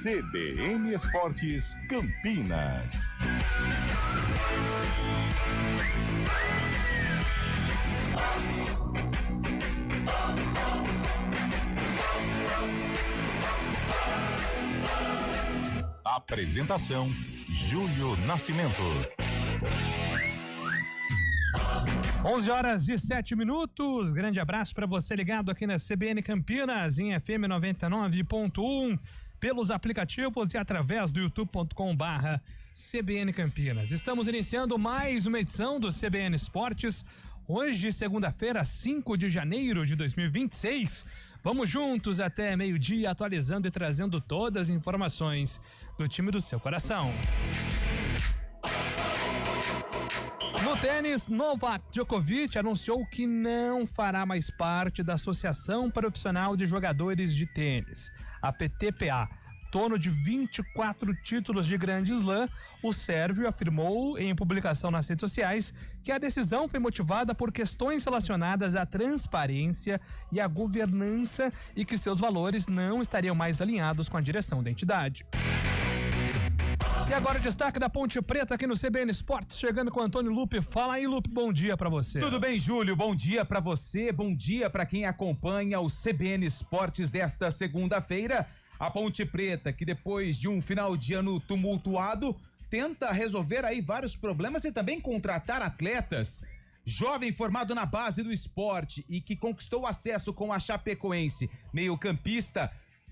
CBN Esportes Campinas. Apresentação: Júlio Nascimento. 11h07. Grande abraço para você ligado aqui na CBN Campinas, em FM 99.1, pelos aplicativos e através do youtube.com/CBN Campinas. Estamos iniciando mais uma edição do CBN Esportes. Hoje, segunda-feira, 5 de janeiro de 2026. Vamos juntos até meio-dia, atualizando e trazendo todas as informações do time do seu coração. No tênis, Novak Djokovic anunciou que não fará mais parte da Associação Profissional de Jogadores de Tênis, a PTPA. Dono de 24 títulos de Grande Slam, o sérvio afirmou em publicação nas redes sociais que a decisão foi motivada por questões relacionadas à transparência e à governança e que seus valores não estariam mais alinhados com a direção da entidade. E agora o destaque da Ponte Preta aqui no CBN Esportes, chegando com o Antônio Lupe. Fala aí, Lupe, bom dia pra você. Tudo bem, Júlio? Bom dia pra você, bom dia pra quem acompanha o CBN Esportes desta segunda-feira. A Ponte Preta, que depois de um final de ano tumultuado, tenta resolver aí vários problemas e também contratar atletas. Jovem formado na base do esporte e que conquistou acesso com a Chapecoense, meio-campista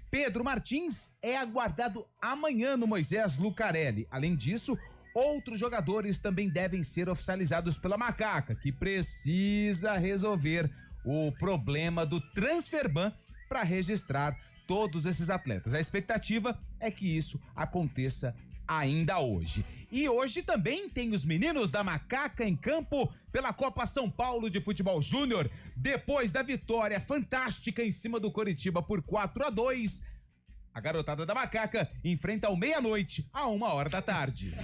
Pedro Martins, é aguardado amanhã no Moisés Lucarelli. Além disso, outros jogadores também devem ser oficializados pela Macaca, que precisa resolver o problema do Transferban para registrar todos esses atletas. A expectativa é que isso aconteça ainda hoje. E hoje também tem os meninos da Macaca em campo pela Copa São Paulo de Futebol Júnior. Depois da vitória fantástica em cima do Coritiba por 4-2, a garotada da Macaca enfrenta ao meia-noite, a 1h da tarde.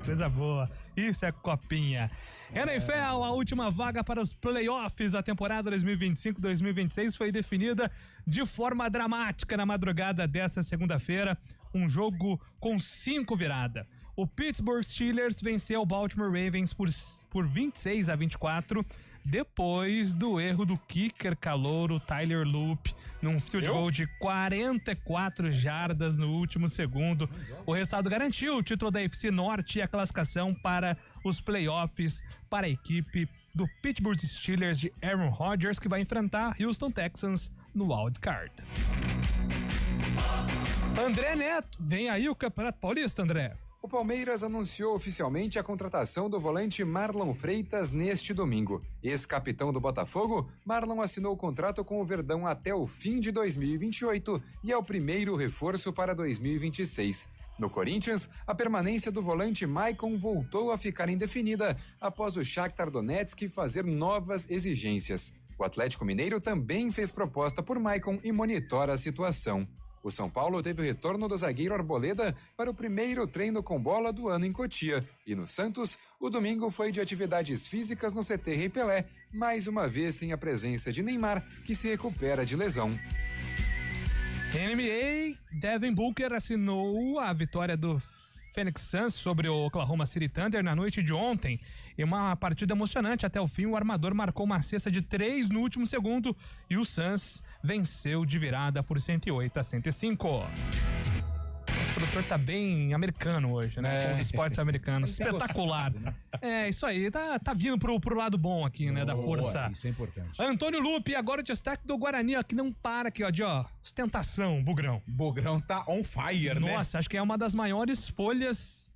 Coisa boa. Isso é copinha. NFL, a última vaga para os playoffs da temporada 2025-2026 foi definida de forma dramática na madrugada desta segunda-feira. Um jogo com 5 viradas. O Pittsburgh Steelers venceu o Baltimore Ravens por 26-24, depois do erro do kicker calouro Tyler Loop num field goal de 44 jardas no último segundo. O resultado garantiu o título da AFC Norte e a classificação para os playoffs para a equipe do Pittsburgh Steelers de Aaron Rodgers, que vai enfrentar Houston Texans no Wild Card. André Neto, vem aí o Campeonato Paulista, André. O Palmeiras anunciou oficialmente a contratação do volante Marlon Freitas neste domingo. Ex-capitão do Botafogo, Marlon assinou o contrato com o Verdão até o fim de 2028 e é o primeiro reforço para 2026. No Corinthians, a permanência do volante Maicon voltou a ficar indefinida após o Shakhtar Donetsk fazer novas exigências. O Atlético Mineiro também fez proposta por Maicon e monitora a situação. O São Paulo teve o retorno do zagueiro Arboleda para o primeiro treino com bola do ano em Cotia. E no Santos, o domingo foi de atividades físicas no CT Rei Pelé, mais uma vez sem a presença de Neymar, que se recupera de lesão. NBA, Devin Booker assinou a vitória do Phoenix Suns sobre o Oklahoma City Thunder na noite de ontem. Em uma partida emocionante até o fim, o armador marcou uma cesta de 3 no último segundo e o Suns venceu de virada por 108-105. Esse produtor tá bem americano hoje, né? Com os esportes americanos. Espetacular. Gostado, né? Isso aí, tá vindo pro lado bom aqui, né? Da força. Isso é importante. Antônio Lupe, agora o destaque do Guarani, ó, que não para aqui, ó, de ostentação, Bugrão. Bugrão tá on fire, né? Nossa, acho que é uma das maiores folhas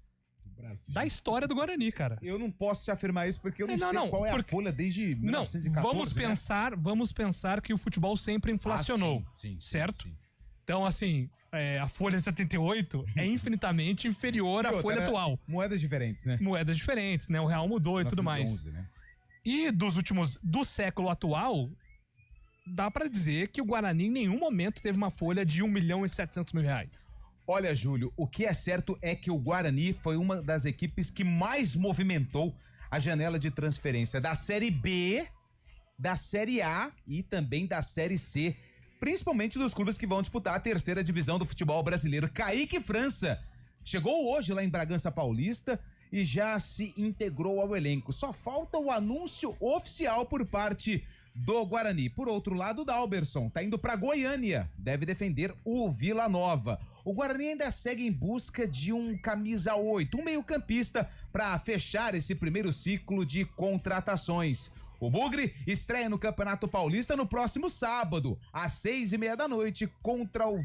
Brasil. Da história do Guarani, cara. Eu não posso te afirmar isso porque eu não sei qual é a folha desde 1914. Vamos pensar que o futebol sempre inflacionou, sim, certo? Sim. Então, assim, a folha de 78 é infinitamente inferior à folha atual. Moedas diferentes, né? Moedas diferentes, né? O real mudou e tudo mais. Né? E do século atual, dá pra dizer que o Guarani em nenhum momento teve uma folha de R$1.700.000. Olha, Júlio, o que é certo é que o Guarani foi uma das equipes que mais movimentou a janela de transferência da Série B, da Série A e também da Série C principalmente dos clubes que vão disputar a terceira divisão do futebol brasileiro. Kaique França chegou hoje lá em Bragança Paulista e já se integrou ao elenco. Só falta o anúncio oficial por parte do Guarani. Por outro lado, o Dalberson tá indo para Goiânia, deve defender o Vila Nova. O Guarani ainda segue em busca de um camisa 8, um meio-campista, para fechar esse primeiro ciclo de contratações. O Bugre estreia no Campeonato Paulista no próximo sábado, às 6:30 contra o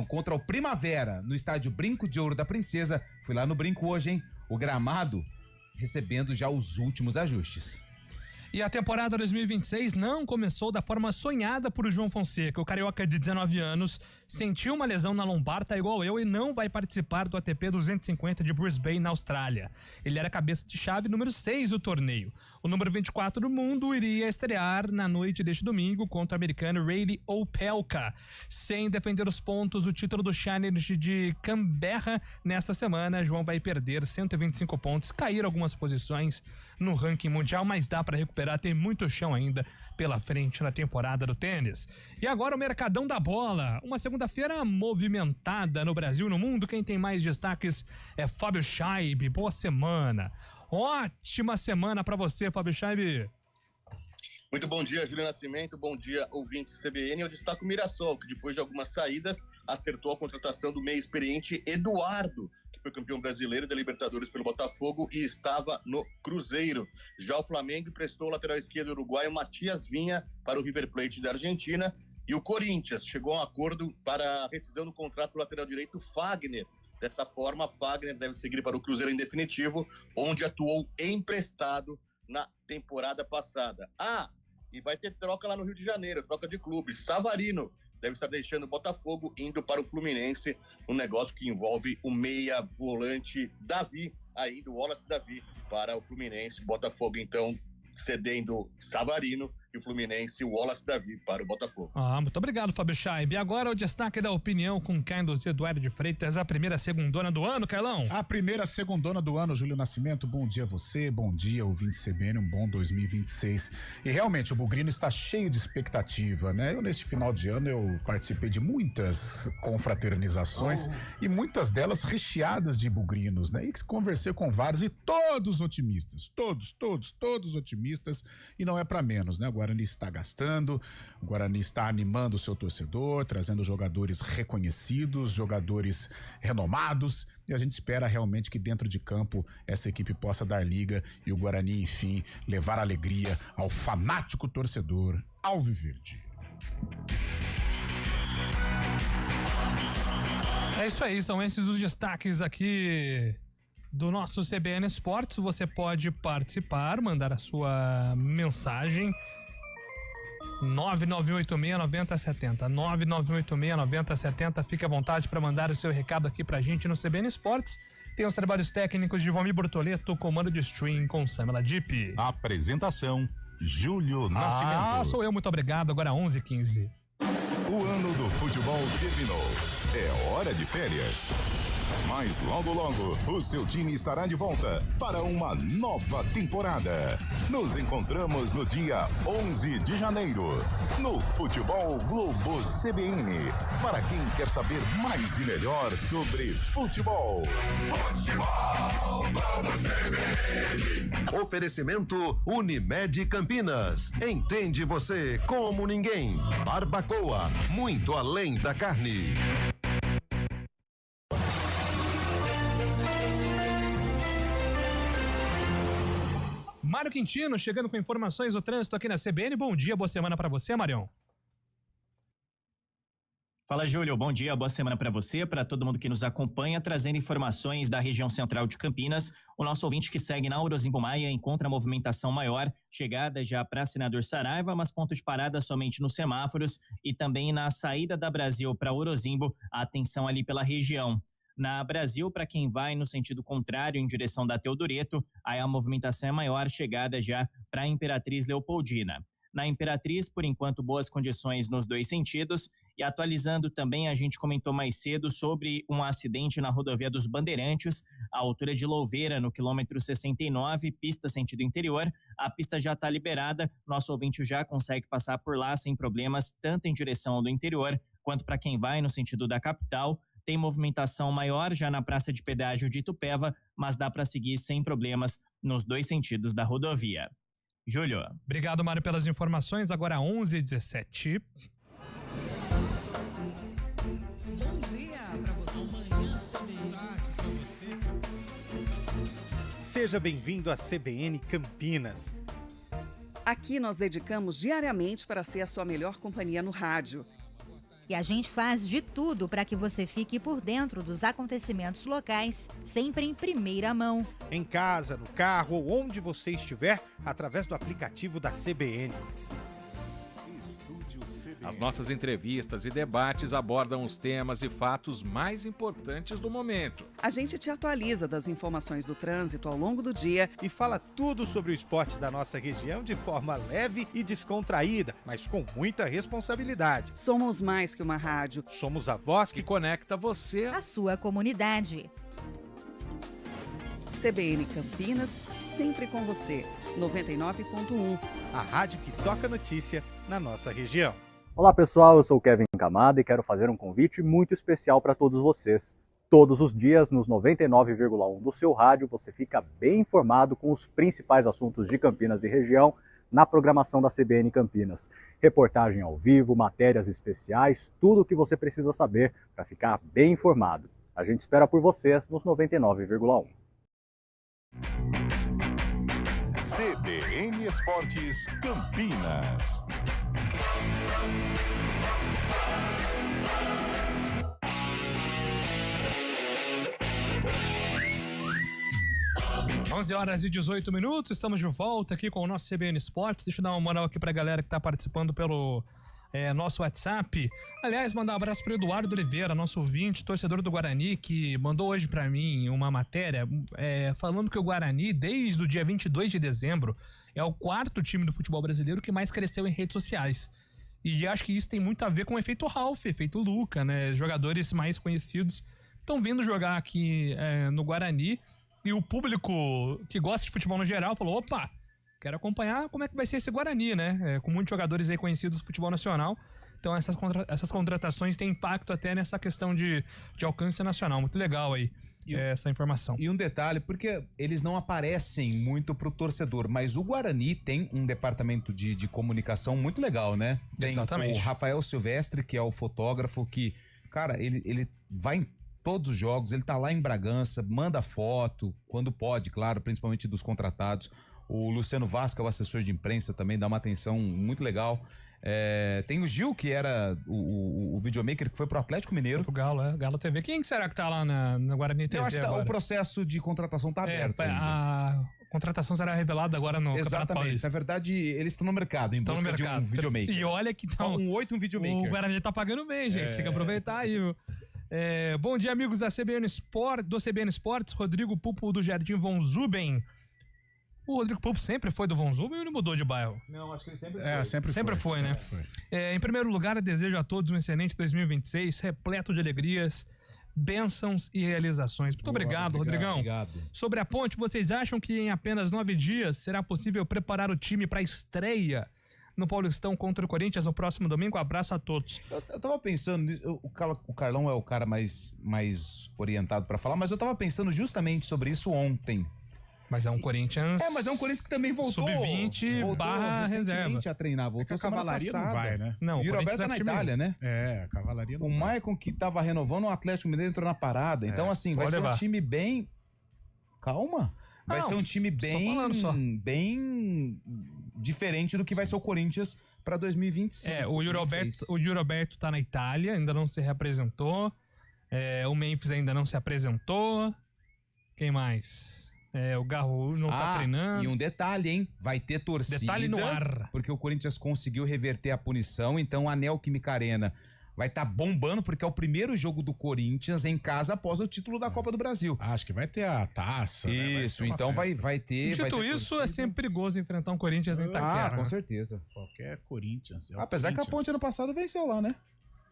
contra o Primavera, no estádio Brinco de Ouro da Princesa. Fui lá no Brinco hoje, hein? O gramado recebendo já os últimos ajustes. E a temporada 2026 não começou da forma sonhada por João Fonseca. O carioca de 19 anos sentiu uma lesão na lombar, tá igual eu, e não vai participar do ATP 250 de Brisbane, na Austrália. Ele era cabeça de chave número 6 do torneio. O número 24 do mundo iria estrear na noite deste domingo contra o americano Riley Opelka, sem defender os pontos do título do Challenge de Canberra. Nesta semana, João vai perder 125 pontos, cair algumas posições no ranking mundial, mas dá para recuperar, tem muito chão ainda pela frente na temporada do tênis. E agora o Mercadão da Bola, uma segunda-feira movimentada no Brasil e no mundo. Quem tem mais destaques é Fábio Scheibe. Boa semana, ótima semana para você, Fábio Scheibe. Muito bom dia, Júlio Nascimento, bom dia, ouvintes do CBN. Eu destaco o Mirassol, que depois de algumas saídas acertou a contratação do meio experiente Eduardo, que foi campeão brasileiro da Libertadores pelo Botafogo e estava no Cruzeiro. Já o Flamengo emprestou o lateral esquerdo uruguaio Matias Vinha para o River Plate da Argentina, e o Corinthians chegou a um acordo para a rescisão do contrato do lateral direito Fagner. Dessa forma, Fagner deve seguir para o Cruzeiro em definitivo, onde atuou emprestado na temporada passada. E vai ter troca lá no Rio de Janeiro, troca de clubes. Savarino deve estar deixando o Botafogo, indo para o Fluminense, um negócio que envolve o meia volante Davi, aí do Wallace Davi para o Fluminense. Botafogo, então, cedendo Savarino, e o Fluminense, o Wallace Davi para o Botafogo. Muito obrigado, Fábio Scheibe. Agora o destaque da opinião com Carlos Eduardo de Freitas, a primeira segundona do ano, Carlão. A primeira segundona do ano, Júlio Nascimento, bom dia a você, bom dia, ouvinte CBN, um bom 2026. E realmente, o Bugrino está cheio de expectativa, né? Neste final de ano, eu participei de muitas confraternizações e muitas delas recheadas de bugrinos, né? E conversei com vários e todos otimistas, todos otimistas, e não é para menos, né? O Guarani está gastando, o Guarani está animando o seu torcedor, trazendo jogadores reconhecidos, jogadores renomados, e a gente espera realmente que dentro de campo essa equipe possa dar liga e o Guarani, enfim, levar alegria ao fanático torcedor alviverde. É isso aí, são esses os destaques aqui do nosso CBN Esportes. Você pode participar, mandar a sua mensagem 991869070 991869070. Fique à vontade para mandar o seu recado aqui pra gente no CBN Esportes. Tem os trabalhos técnicos de Vomir Bortoleto, comando de stream com Samela Dipp. Apresentação, Júlio Nascimento. Sou eu, muito obrigado. Agora 11h15. O ano do futebol terminou. É hora de férias. Mas logo, o seu time estará de volta para uma nova temporada. Nos encontramos no dia 11 de janeiro, no Futebol Globo CBN. Para quem quer saber mais e melhor sobre futebol. Futebol Globo CBN. Oferecimento Unimed Campinas. Entende você como ninguém. Barbacoa, muito além da carne. Mário Quintino chegando com informações do trânsito aqui na CBN. Bom dia, boa semana para você, Marião. Fala, Júlio, bom dia, boa semana para você, para todo mundo que nos acompanha, trazendo informações da região central de Campinas. O nosso ouvinte que segue na Orozimbo Maia encontra a movimentação maior, chegada já para Senador Saraiva, mas ponto de parada somente nos semáforos e também na saída da Brasil para Orozimbo, a atenção ali pela região. Na Brasil, para quem vai no sentido contrário, em direção da Teodoreto, aí a movimentação é maior, chegada já para a Imperatriz Leopoldina. Na Imperatriz, por enquanto, boas condições nos dois sentidos, E atualizando também, a gente comentou mais cedo sobre um acidente na rodovia dos Bandeirantes, à altura de Louveira, no quilômetro 69, pista sentido interior. A pista já está liberada, nosso ouvinte já consegue passar por lá sem problemas, tanto em direção ao do interior, quanto para quem vai no sentido da capital. Tem movimentação maior já na praça de pedágio de Itupeva, mas dá para seguir sem problemas nos dois sentidos da rodovia. Júlio. Obrigado, Mário, pelas informações. Agora 11h17. Bom dia pra você. Seja bem-vindo à CBN Campinas. Aqui nós dedicamos diariamente para ser a sua melhor companhia no rádio. E a gente faz de tudo para que você fique por dentro dos acontecimentos locais, sempre em primeira mão. Em casa, no carro ou onde você estiver, através do aplicativo da CBN. As nossas entrevistas e debates abordam os temas e fatos mais importantes do momento. A gente te atualiza das informações do trânsito ao longo do dia e fala tudo sobre o esporte da nossa região de forma leve e descontraída, mas com muita responsabilidade. Somos mais que uma rádio. Somos a voz que conecta você à sua comunidade. CBN Campinas, sempre com você. 99.1. A rádio que toca notícia na nossa região. Olá pessoal, eu sou o Kevin Camada e quero fazer um convite muito especial para todos vocês. Todos os dias, nos 99,1 do seu rádio, você fica bem informado com os principais assuntos de Campinas e região na programação da CBN Campinas. Reportagem ao vivo, matérias especiais, tudo o que você precisa saber para ficar bem informado. A gente espera por vocês nos 99,1. CBN Esportes Campinas. Onze horas e 18 minutos, estamos de volta aqui com o nosso CBN Esportes. Deixa eu dar uma moral aqui pra galera que tá participando pelo nosso WhatsApp. Aliás, mandar um abraço pro Eduardo Oliveira, nosso ouvinte, torcedor do Guarani, que mandou hoje pra mim uma matéria falando que o Guarani, desde o dia 22 de dezembro, é o quarto time do futebol brasileiro que mais cresceu em redes sociais. E acho que isso tem muito a ver com o efeito Ralf, efeito Luca, né? Jogadores mais conhecidos estão vindo jogar aqui no Guarani. E o público que gosta de futebol no geral falou, opa, quero acompanhar como é que vai ser esse Guarani, né? Com muitos jogadores aí conhecidos do futebol nacional. Então essas contratações têm impacto até nessa questão de alcance nacional. Muito legal aí essa informação. E um detalhe, porque eles não aparecem muito pro torcedor, mas o Guarani tem um departamento de comunicação muito legal, né? Tem Exatamente. O Rafael Silvestre, que é o fotógrafo, que, cara, ele vai em todos os jogos, ele tá lá em Bragança, manda foto, quando pode, claro, principalmente dos contratados. O Luciano Vasco, é o assessor de imprensa, também dá uma atenção muito legal. Tem o Gil, que era o videomaker, que foi pro Atlético Mineiro. Foi pro Galo, Galo TV. Quem será que tá lá na Guarani TV? Eu acho que agora? O processo de contratação tá aberto ainda. A contratação será revelada agora no Campeonato Paulista. Na verdade, eles estão no mercado, em busca de um videomaker. E olha que tá um videomaker. O Guarani tá pagando bem, gente. Tem que aproveitar aí, viu? Bom dia, amigos da CBN do CBN Esportes. Rodrigo Pupo do Jardim Von Zuben. O Rodrigo Pupo sempre foi do Von Zuben ou ele mudou de bairro? Não, acho que ele sempre foi. Sempre foi, né? Em primeiro lugar, desejo a todos um excelente 2026, repleto de alegrias, bênçãos e realizações. Muito obrigado, Rodrigão. Obrigado. Sobre a ponte, vocês acham que em apenas 9 dias será possível preparar o time para a estreia no Paulistão contra o Corinthians no próximo domingo? Abraço a todos. Eu tava pensando, o Carlão é o cara mais orientado pra falar, mas eu tava pensando justamente sobre isso ontem. Mas é um Corinthians... mas é um Corinthians que também voltou. Sub-20 barra reserva. A treinar, voltou a cavalaria não vai, né? Não, o Roberto tá na Itália, né? A cavalaria não vai. O Maicon, que tava renovando, o Atlético Mineiro entrou na parada. Então, assim, vai ser um time bem... Calma. Vai ser um time bem diferente do que vai ser o Corinthians para 2025. O Yuri Alberto tá na Itália, ainda não se reapresentou. O Memphis ainda não se apresentou. Quem mais? O Garro não tá treinando. E um detalhe, hein? Vai ter torcida. Detalhe no ar. Porque o Corinthians conseguiu reverter a punição, então a Neoquímica Arena vai estar bombando, porque é o primeiro jogo do Corinthians em casa após o título da Copa do Brasil. Acho que vai ter a taça. Isso, né? Então vai ter... Dito isso, torcida. É sempre perigoso enfrentar um Corinthians em Itaquera. Com certeza. Qualquer Corinthians. Apesar que a Ponte ano passado venceu lá, né?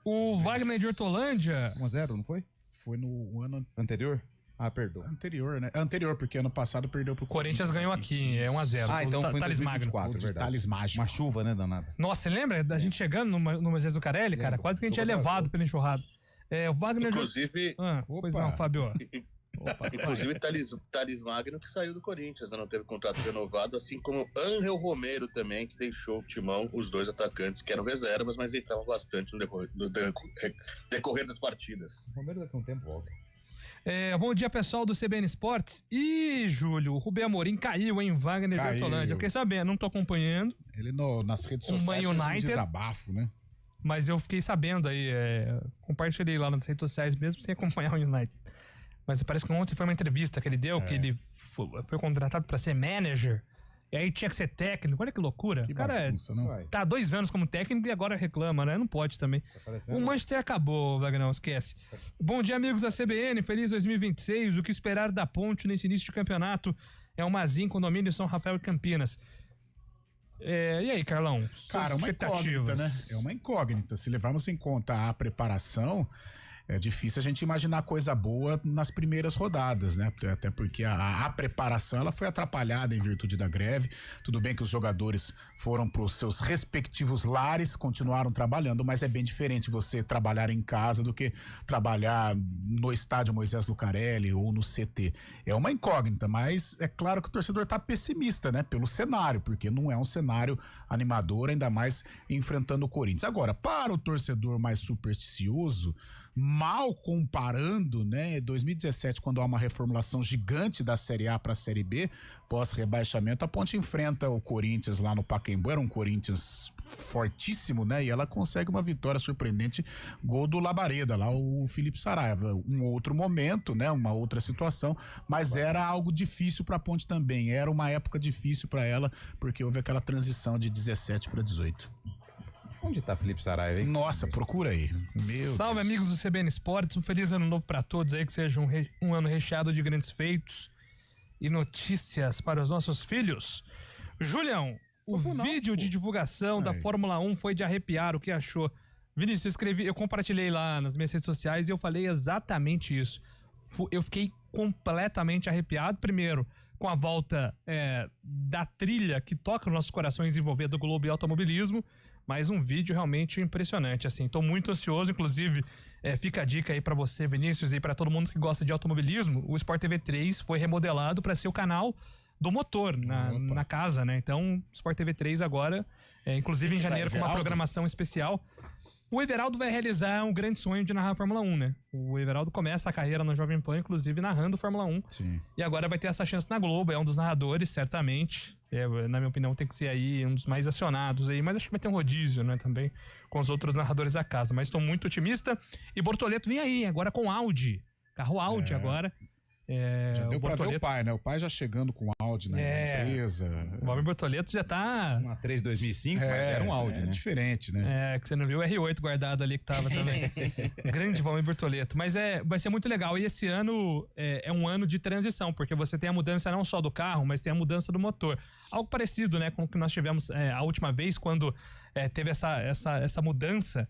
O Wagner de Hortolândia... 1-0, não foi? Foi no ano anterior? Ah, perdão. Anterior, né? Anterior, porque ano passado perdeu pro Corinthians ganhou aqui, é 1-0. Ah, então foi em Thales 2024, Magno. verdade. Thales Mágico. Uma chuva, né, danada? Nossa, você lembra da gente chegando no Moisés Zucarelli, cara? Quase que a gente é levado pela enxurrada. O Wagner... Inclusive... Pois não, Fábio. Inclusive, Thales Magno, que saiu do Corinthians, não teve contrato renovado, assim como Ángel Romero também, que deixou o timão, os dois atacantes que eram reservas, mas entravam bastante no decorrer das partidas. O Romero daqui a um tempo volta. Bom dia, pessoal do CBN Esportes. E, Júlio, o Rubem Amorim caiu, hein? Wagner de Hortolândia. Eu fiquei sabendo, não tô acompanhando. Ele nas redes sociais fez um desabafo, né? Mas eu fiquei sabendo aí, compartilhei lá nas redes sociais mesmo sem acompanhar o United. Mas parece que ontem foi uma entrevista que ele deu, que ele foi contratado pra ser manager. E aí tinha que ser técnico. Olha que loucura. Que o cara bagunça, não? tá há 2 anos como técnico e agora reclama, né? Não pode também. O Manchester acabou, Wagner, esquece. Bom dia, amigos da CBN. Feliz 2026. O que esperar da Ponte nesse início de campeonato? É o Mazin, condomínio São Rafael e Campinas. E aí, Carlão? Cara, uma incógnita, né? É uma incógnita. Se levarmos em conta a preparação... É difícil a gente imaginar coisa boa nas primeiras rodadas, né? Até porque a preparação ela foi atrapalhada em virtude da greve. Tudo bem que os jogadores foram para os seus respectivos lares, continuaram trabalhando, mas é bem diferente você trabalhar em casa do que trabalhar no estádio Moisés Lucarelli ou no CT. É uma incógnita, mas é claro que o torcedor tá pessimista, né? Pelo cenário, porque não é um cenário animador, ainda mais enfrentando o Corinthians. Agora, para o torcedor mais supersticioso, mal comparando, né, 2017, quando há uma reformulação gigante da Série A para a Série B, pós-rebaixamento, a Ponte enfrenta o Corinthians lá no Pacaembu, era um Corinthians fortíssimo, né, e ela consegue uma vitória surpreendente, gol do Labareda, lá o Felipe Saraiva, um outro momento, né, uma outra situação, mas era algo difícil para a Ponte também, era uma época difícil para ela, porque houve aquela transição de 17 para 18. Onde tá Felipe Saraiva, hein? Nossa, procura aí. Salve, amigos do CBN Esportes. Um feliz ano novo pra todos aí, que seja um ano recheado de grandes feitos e notícias para os nossos filhos. Julião, o vídeo de divulgação da Fórmula 1 foi de arrepiar. O que achou? Vinícius, eu compartilhei lá nas minhas redes sociais e eu falei exatamente isso. Eu fiquei completamente arrepiado, primeiro, com a volta da trilha que toca nos nossos corações envolvendo o Globo e automobilismo. Mas um vídeo realmente impressionante, assim. Tô muito ansioso, inclusive, fica a dica aí pra você, Vinícius, e pra todo mundo que gosta de automobilismo. O Sport TV 3 foi remodelado pra ser o canal do motor na casa, né? Então, Sport TV 3 agora, inclusive em janeiro, com uma programação especial. O Everaldo vai realizar um grande sonho de narrar a Fórmula 1, né? O Everaldo começa a carreira na Jovem Pan, inclusive narrando Fórmula 1. Sim. E agora vai ter essa chance na Globo, é um dos narradores, certamente. Na minha opinião, tem que ser aí um dos mais acionados aí, mas acho que vai ter um rodízio, né, também, com os outros narradores da casa. Mas estou muito otimista. E Bortoleto vem aí, agora com Audi. Carro Audi agora. Já deu pra ver o pai, né? O pai já chegando com Audi na empresa. O Valmir Bortoleto já tá... Uma 3 2005, mas era um Audi, né? Diferente, né? Que você não viu o R8 guardado ali que tava também. Grande Valmir Bortoleto. Mas vai ser muito legal. E esse ano é um ano de transição, porque você tem a mudança não só do carro, mas tem a mudança do motor. Algo parecido, né, com o que nós tivemos a última vez, quando teve essa mudança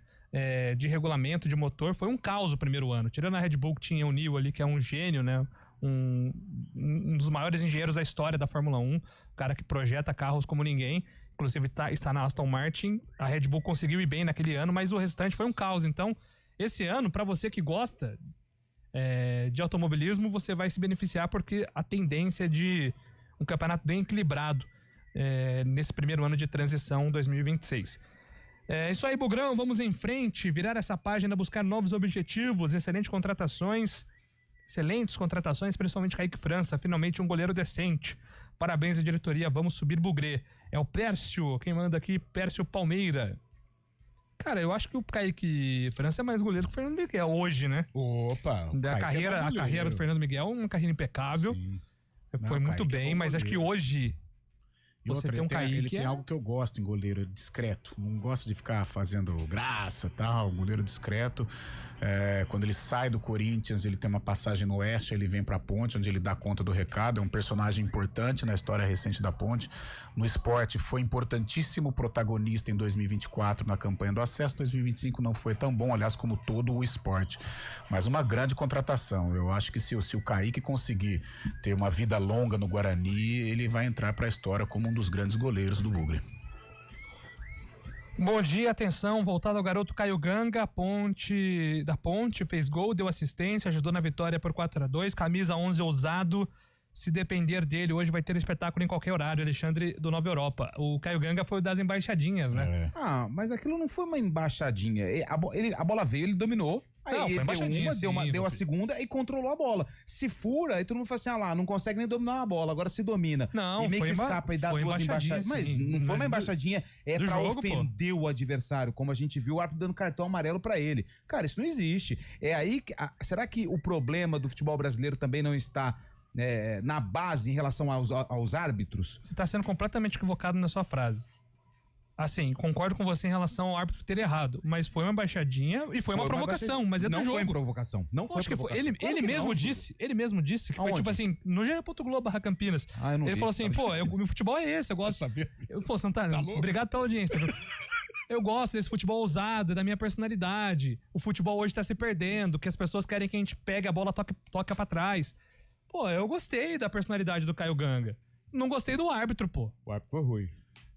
de regulamento de motor. Foi um caos o primeiro ano. Tirando a Red Bull, que tinha o Newell ali, que é um gênio, né? Um dos maiores engenheiros da história da Fórmula 1, o cara que projeta carros como ninguém, inclusive está na Aston Martin. A Red Bull conseguiu ir bem naquele ano, mas o restante foi um caos. Então, esse ano, para você que gosta de automobilismo, você vai se beneficiar, porque a tendência é de um campeonato bem equilibrado nesse primeiro ano de transição 2026. É isso aí, Bugrão, vamos em frente, virar essa página, buscar novos objetivos, excelentes contratações, principalmente Kaique França, finalmente um goleiro decente. Parabéns à diretoria, vamos subir Bugrê. É o Pércio, quem manda aqui, Pércio Palmeira. Cara, eu acho que o Kaique França é mais goleiro que o Fernando Miguel hoje, né? Opa! A carreira do Fernando Miguel, uma carreira impecável. Sim. Foi muito bem, mas acho que hoje... Você tem um Kaique. Ele tem algo que eu gosto em goleiro, discreto. Não gosta de ficar fazendo graça e tal. Goleiro discreto. Quando ele sai do Corinthians, ele tem uma passagem no Oeste, ele vem pra Ponte, onde ele dá conta do recado. É um personagem importante na história recente da Ponte. No esporte, foi importantíssimo protagonista em 2024 na campanha do acesso. 2025 não foi tão bom, aliás, como todo o esporte. Mas uma grande contratação. Eu acho que se o Kaique conseguir ter uma vida longa no Guarani, ele vai entrar pra história como um dos grandes goleiros do Bugre. Bom dia, atenção, voltado ao garoto Caio Ganga, da Ponte, fez gol, deu assistência, ajudou na vitória por 4-2, camisa 11 ousado, se depender dele, hoje vai ter espetáculo em qualquer horário, Alexandre do Nova Europa. O Caio Ganga foi o das embaixadinhas, né? Mas aquilo não foi uma embaixadinha, a bola veio, ele dominou. Aí ele deu a segunda e controlou a bola. Se fura, aí todo mundo fala assim, não consegue nem dominar a bola, agora se domina. Não, e meio que escapa e dá duas embaixadinhas. Mas não foi uma embaixadinha, pra jogo, ofender o adversário, como a gente viu o árbitro dando cartão amarelo pra ele. Cara, isso não existe. Será que o problema do futebol brasileiro também não está na base em relação aos árbitros? Você tá sendo completamente equivocado na sua frase. Assim, concordo com você em relação ao árbitro ter errado, mas foi uma baixadinha e foi uma provocação, mas é do jogo. Não foi provocação. Não foi provocação. Ele mesmo disse que foi tipo assim, no GE. Globo/Campinas. Ele falou assim, meu futebol é esse, eu gosto. Santana, obrigado pela audiência. Eu gosto desse futebol ousado, da minha personalidade. O futebol hoje tá se perdendo, que as pessoas querem que a gente pegue a bola, toca pra trás. Eu gostei da personalidade do Caio Ganga. Não gostei do árbitro, O árbitro foi ruim.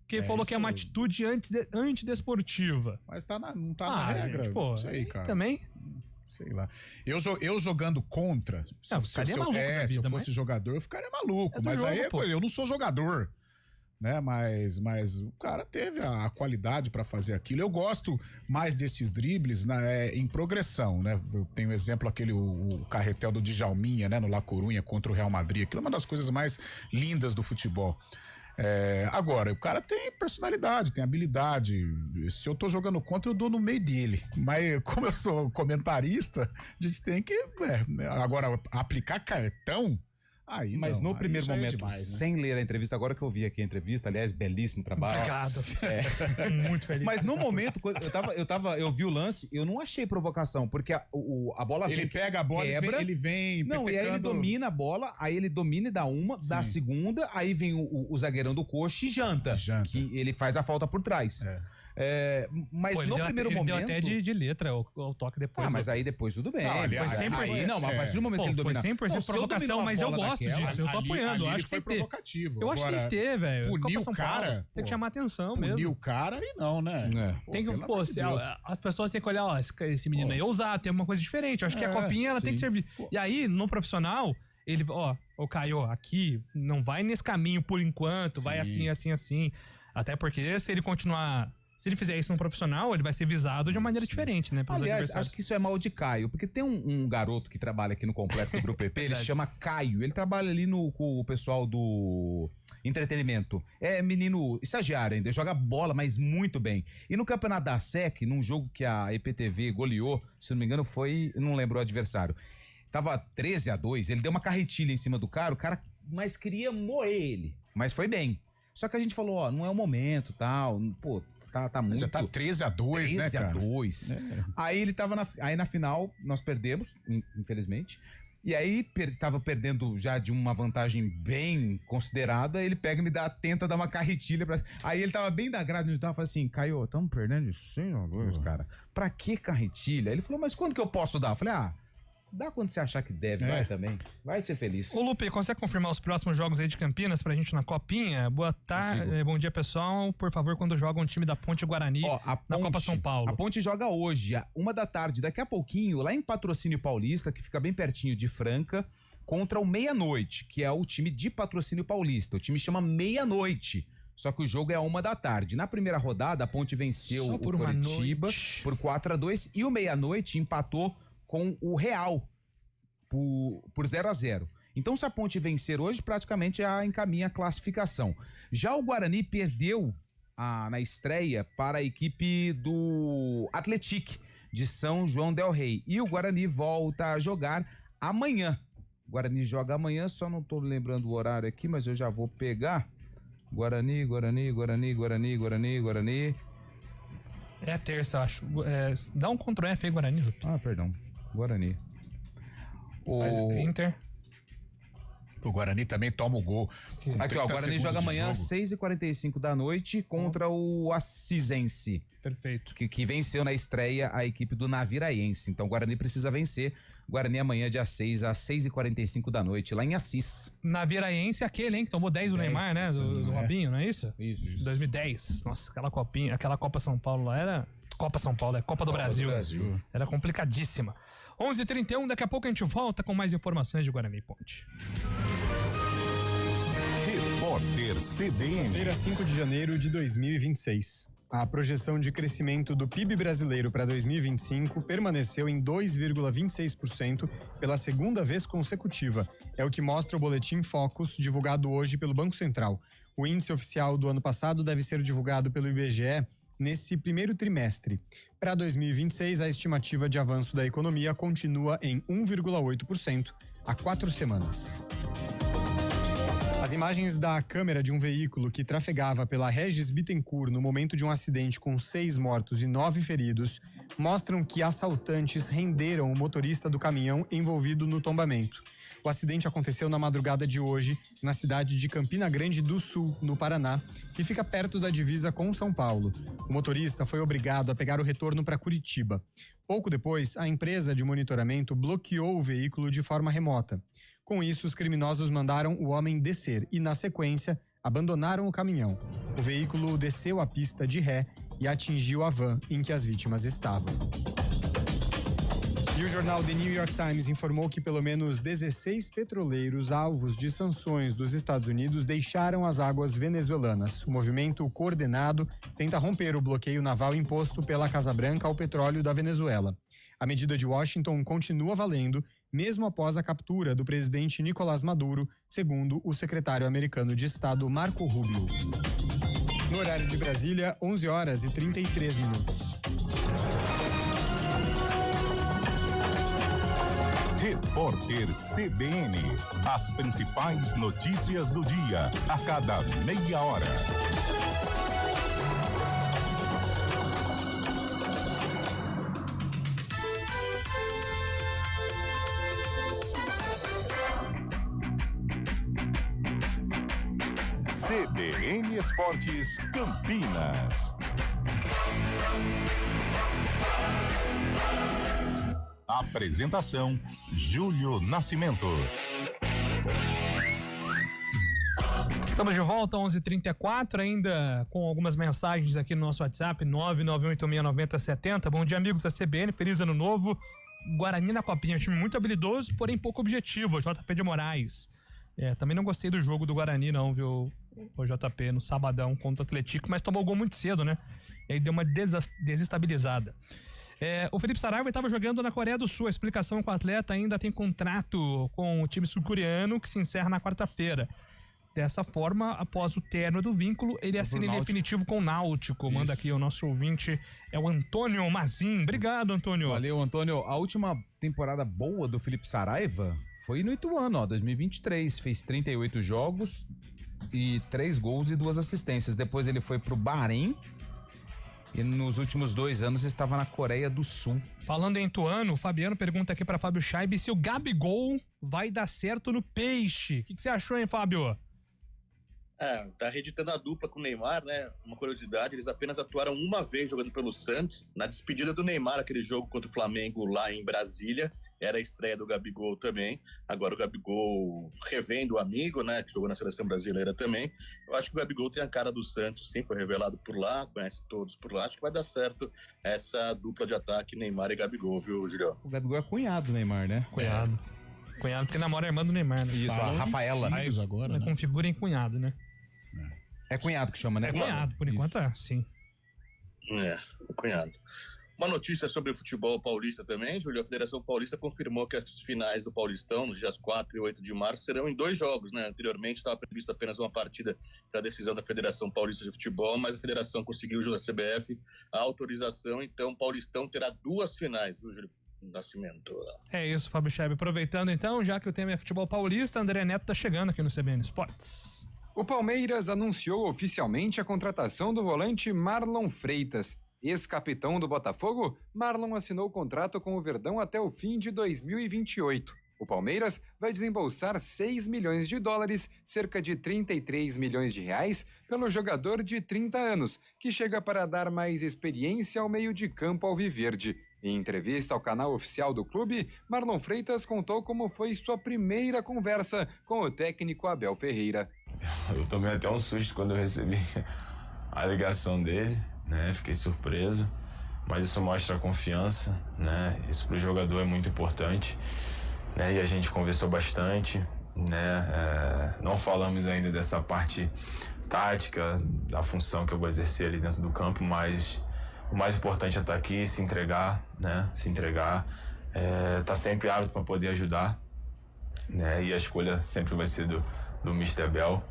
Que falou que é uma atitude antidesportiva. Mas não tá na regra. Não sei, cara. Também? Sei lá. Eu jogando contra. Se eu fosse jogador, eu ficaria maluco. Mas aí eu não sou jogador. Né? Mas o cara teve a qualidade pra fazer aquilo. Eu gosto mais desses dribles em progressão, né? Eu tenho um exemplo o carretel do Djalminha, né? No La Coruña contra o Real Madrid. Aquilo é uma das coisas mais lindas do futebol. Agora, o cara tem personalidade, tem habilidade. Se eu tô jogando contra, eu dou no meio dele. Mas como eu sou comentarista, a gente tem que agora aplicar cartão. Mas no primeiro momento, demais, né? Sem ler a entrevista, agora que eu vi aqui a entrevista, aliás, belíssimo trabalho. Obrigado. Muito feliz. Mas no momento, eu vi o lance, eu não achei provocação, porque a bola ele pega a bola, quebra, ele vem não, e aí ele domina a bola, aí ele domina e dá uma, dá a segunda, aí vem o zagueirão do coxa e janta. Que ele faz a falta por trás. Mas no primeiro momento... Ele deu até de letra o toque depois. Mas aí depois tudo bem. Foi 100%. A partir do momento que ele domina... Foi 100% provocação, mas eu gosto disso. Eu tô apoiando. Acho que foi provocativo. Eu acho que tem que ter, velho. Punir o cara... Tem que chamar atenção mesmo. Punir o cara e não, né? Tem que... As pessoas têm que olhar, esse menino aí é ousado, tem uma coisa diferente. Eu acho que a copinha, ela tem que servir. E aí, no profissional... Ele, Caio, aqui, não vai nesse caminho por enquanto, vai assim. Até porque se ele continuar... Se ele fizer isso num profissional, ele vai ser visado de uma maneira diferente, né? Aliás, acho que isso é mal de Caio, porque tem um garoto que trabalha aqui no complexo do Grupo PP, ele se chama Caio, ele trabalha ali com o pessoal do entretenimento. É menino estagiário ainda, joga bola, mas muito bem. E no campeonato da SEC, num jogo que a EPTV goleou, se não me engano não lembro o adversário, tava 13-2, ele deu uma carretilha em cima do cara, o cara mas queria moer ele, mas foi bem. Só que a gente falou, não é o momento, tal, tá muito... Já tá 13-2, né, cara? 13-2. Aí ele tava aí na final, nós perdemos, infelizmente. E aí, tava perdendo já de uma vantagem bem considerada, ele pega e me tenta dar uma carretilha. Aí ele tava bem da grade, onde tava falando assim, Caio, tamo perdendo de 100-2, cara. Pra que carretilha? Ele falou, mas quando que eu posso dar? Eu falei, dá quando você achar que deve, vai também. Vai ser feliz. Ô Lupe, consegue confirmar os próximos jogos aí de Campinas pra gente na Copinha? Boa tarde, bom dia pessoal. Por favor, quando joga um time da Ponte Guarani na Copa São Paulo. A Ponte joga hoje, 13h, daqui a pouquinho, lá em Patrocínio Paulista, que fica bem pertinho de Franca, contra o Meia-Noite, que é o time de Patrocínio Paulista. O time chama Meia-Noite. Só que o jogo é 13h. Na primeira rodada, a Ponte venceu o Coritiba por 4-2 e o Meia-Noite empatou com o Real por 0-0. Então, se a Ponte vencer hoje, praticamente encaminha a classificação. Já o Guarani perdeu na estreia para a equipe do Atlético de São João del Rei. E o Guarani volta a jogar amanhã. O Guarani joga amanhã, só não estou lembrando o horário aqui, mas eu já vou pegar. Guarani. É terça, eu acho. Dá um Ctrl F aí, Guarani. Perdão. Guarani. Inter. O Guarani também toma o gol. Aqui, ó, o Guarani joga amanhã às 6h45 da noite contra o Assisense. Perfeito. Que venceu na estreia a equipe do Naviraense. Então o Guarani precisa vencer. Guarani amanhã, dia 6, às 6h45 da noite, lá em Assis. Naviraense, aquele, hein, que tomou 10 do Neymar, né? Do Robinho, não é isso? Isso. 2010. Nossa, aquela copinha, aquela Copa São Paulo lá era... Copa São Paulo, é Copa do Brasil. Era complicadíssima. 11h31, daqui a pouco a gente volta com mais informações de Guarani e Ponte. Repórter CBN. Feira 5 de janeiro de 2026. A projeção de crescimento do PIB brasileiro para 2025 permaneceu em 2,26% pela segunda vez consecutiva. É o que mostra o boletim Focus, divulgado hoje pelo Banco Central. O índice oficial do ano passado deve ser divulgado pelo IBGE nesse primeiro trimestre. Para 2026, a estimativa de avanço da economia continua em 1,8% há 4 semanas. As imagens da câmera de um veículo que trafegava pela Regis Bittencourt no momento de um acidente com 6 mortos e 9 feridos mostram que assaltantes renderam o motorista do caminhão envolvido no tombamento. O acidente aconteceu na madrugada de hoje, na cidade de Campina Grande do Sul, no Paraná, que fica perto da divisa com São Paulo. O motorista foi obrigado a pegar o retorno para Curitiba. Pouco depois, a empresa de monitoramento bloqueou o veículo de forma remota. Com isso, os criminosos mandaram o homem descer e, na sequência, abandonaram o caminhão. O veículo desceu a pista de ré e atingiu a van em que as vítimas estavam. E o jornal The New York Times informou que pelo menos 16 petroleiros alvos de sanções dos Estados Unidos deixaram as águas venezuelanas. O movimento coordenado tenta romper o bloqueio naval imposto pela Casa Branca ao petróleo da Venezuela. A medida de Washington continua valendo, mesmo após a captura do presidente Nicolás Maduro, segundo o secretário americano de Estado Marco Rubio. No horário de Brasília, 11h33. Repórter CBN. As principais notícias do dia, a cada meia hora. CBN Esportes Campinas. Apresentação: Júlio Nascimento. Estamos de volta, 11h34, ainda com algumas mensagens aqui no nosso WhatsApp, 991869070. Bom dia, amigos da CBN, feliz ano novo. Guarani na Copinha, um time muito habilidoso, porém pouco objetivo, JP de Moraes. Também não gostei do jogo do Guarani não, viu, o JP, no sabadão contra o Atlético, mas tomou o gol muito cedo, né? E aí deu uma desestabilizada. O Felipe Saraiva estava jogando na Coreia do Sul. A explicação é que o atleta ainda tem contrato com o time sul-coreano que se encerra na quarta-feira. Dessa forma, após o término do vínculo, ele assina em definitivo com o Náutico. Isso. Manda aqui o nosso ouvinte, é o Antônio Mazin. Obrigado, Antônio. Valeu, Antônio. A última temporada boa do Felipe Saraiva foi no Ituano, 2023. Fez 38 jogos e 3 gols e 2 assistências. Depois ele foi pro Bahrein. E nos últimos 2 anos estava na Coreia do Sul. Falando em Ituano, o Fabiano pergunta aqui para Fábio Scheibe se o Gabigol vai dar certo no Peixe. O que você achou, hein, Fábio? Tá reeditando a dupla com o Neymar, né? Uma curiosidade, eles apenas atuaram uma vez jogando pelo Santos. Na despedida do Neymar, aquele jogo contra o Flamengo lá em Brasília, era a estreia do Gabigol também. Agora o Gabigol revendo o amigo, né? Que jogou na seleção brasileira também. Eu acho que o Gabigol tem a cara do Santos, sim, foi revelado por lá, conhece todos por lá. Acho que vai dar certo essa dupla de ataque Neymar e Gabigol, viu, Julião? O Gabigol é cunhado do Neymar, né? Cunhado. Cunhado que namora a irmã do Neymar, né? Isso, a Rafaela. Agora, né? Configura em cunhado, né? É cunhado que chama, né? É cunhado, por enquanto sim. Cunhado. Uma notícia sobre o futebol paulista também, Júlio. A Federação Paulista confirmou que as finais do Paulistão, nos dias 4 e 8 de março, serão em 2 jogos, né? Anteriormente estava previsto apenas uma partida para a decisão da Federação Paulista de Futebol, mas a Federação conseguiu, junto à CBF, a autorização. Então, o Paulistão terá 2 finais, viu, Júlio Nascimento? É isso, Fábio Scheibe. Aproveitando então, já que o tema é futebol paulista, André Neto tá chegando aqui no CBN Esportes. O Palmeiras anunciou oficialmente a contratação do volante Marlon Freitas. Ex-capitão do Botafogo, Marlon assinou o contrato com o Verdão até o fim de 2028. O Palmeiras vai desembolsar 6 milhões de dólares, cerca de 33 milhões de reais, pelo jogador de 30 anos, que chega para dar mais experiência ao meio de campo alviverde. Em entrevista ao canal oficial do clube, Marlon Freitas contou como foi sua primeira conversa com o técnico Abel Ferreira. Eu tomei até um susto quando eu recebi a ligação dele, né? Fiquei surpreso, mas isso mostra a confiança, né? Isso para o jogador é muito importante, né? E a gente conversou bastante, né? Não falamos ainda dessa parte tática, da função que eu vou exercer ali dentro do campo, mas o mais importante é estar aqui, se entregar, né? Se entregar, tá sempre apto para poder ajudar, né? E a escolha sempre vai ser do Mr. Abel.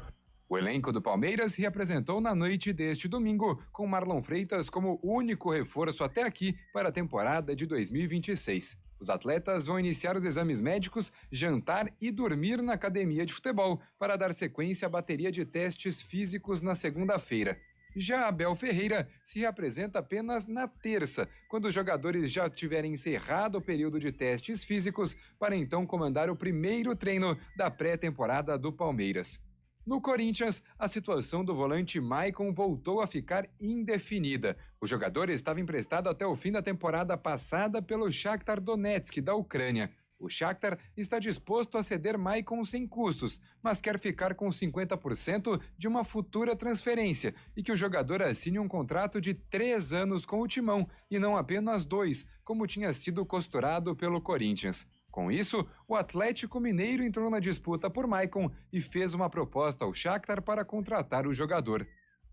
O elenco do Palmeiras se apresentou na noite deste domingo, com Marlon Freitas como único reforço até aqui para a temporada de 2026. Os atletas vão iniciar os exames médicos, jantar e dormir na academia de futebol para dar sequência à bateria de testes físicos na segunda-feira. Já Abel Ferreira se apresenta apenas na terça, quando os jogadores já tiverem encerrado o período de testes físicos, para então comandar o primeiro treino da pré-temporada do Palmeiras. No Corinthians, a situação do volante Maicon voltou a ficar indefinida. O jogador estava emprestado até o fim da temporada passada pelo Shakhtar Donetsk da Ucrânia. O Shakhtar está disposto a ceder Maicon sem custos, mas quer ficar com 50% de uma futura transferência e que o jogador assine um contrato de 3 anos com o Timão e não apenas 2, como tinha sido costurado pelo Corinthians. Com isso, o Atlético Mineiro entrou na disputa por Maicon e fez uma proposta ao Shakhtar para contratar o jogador.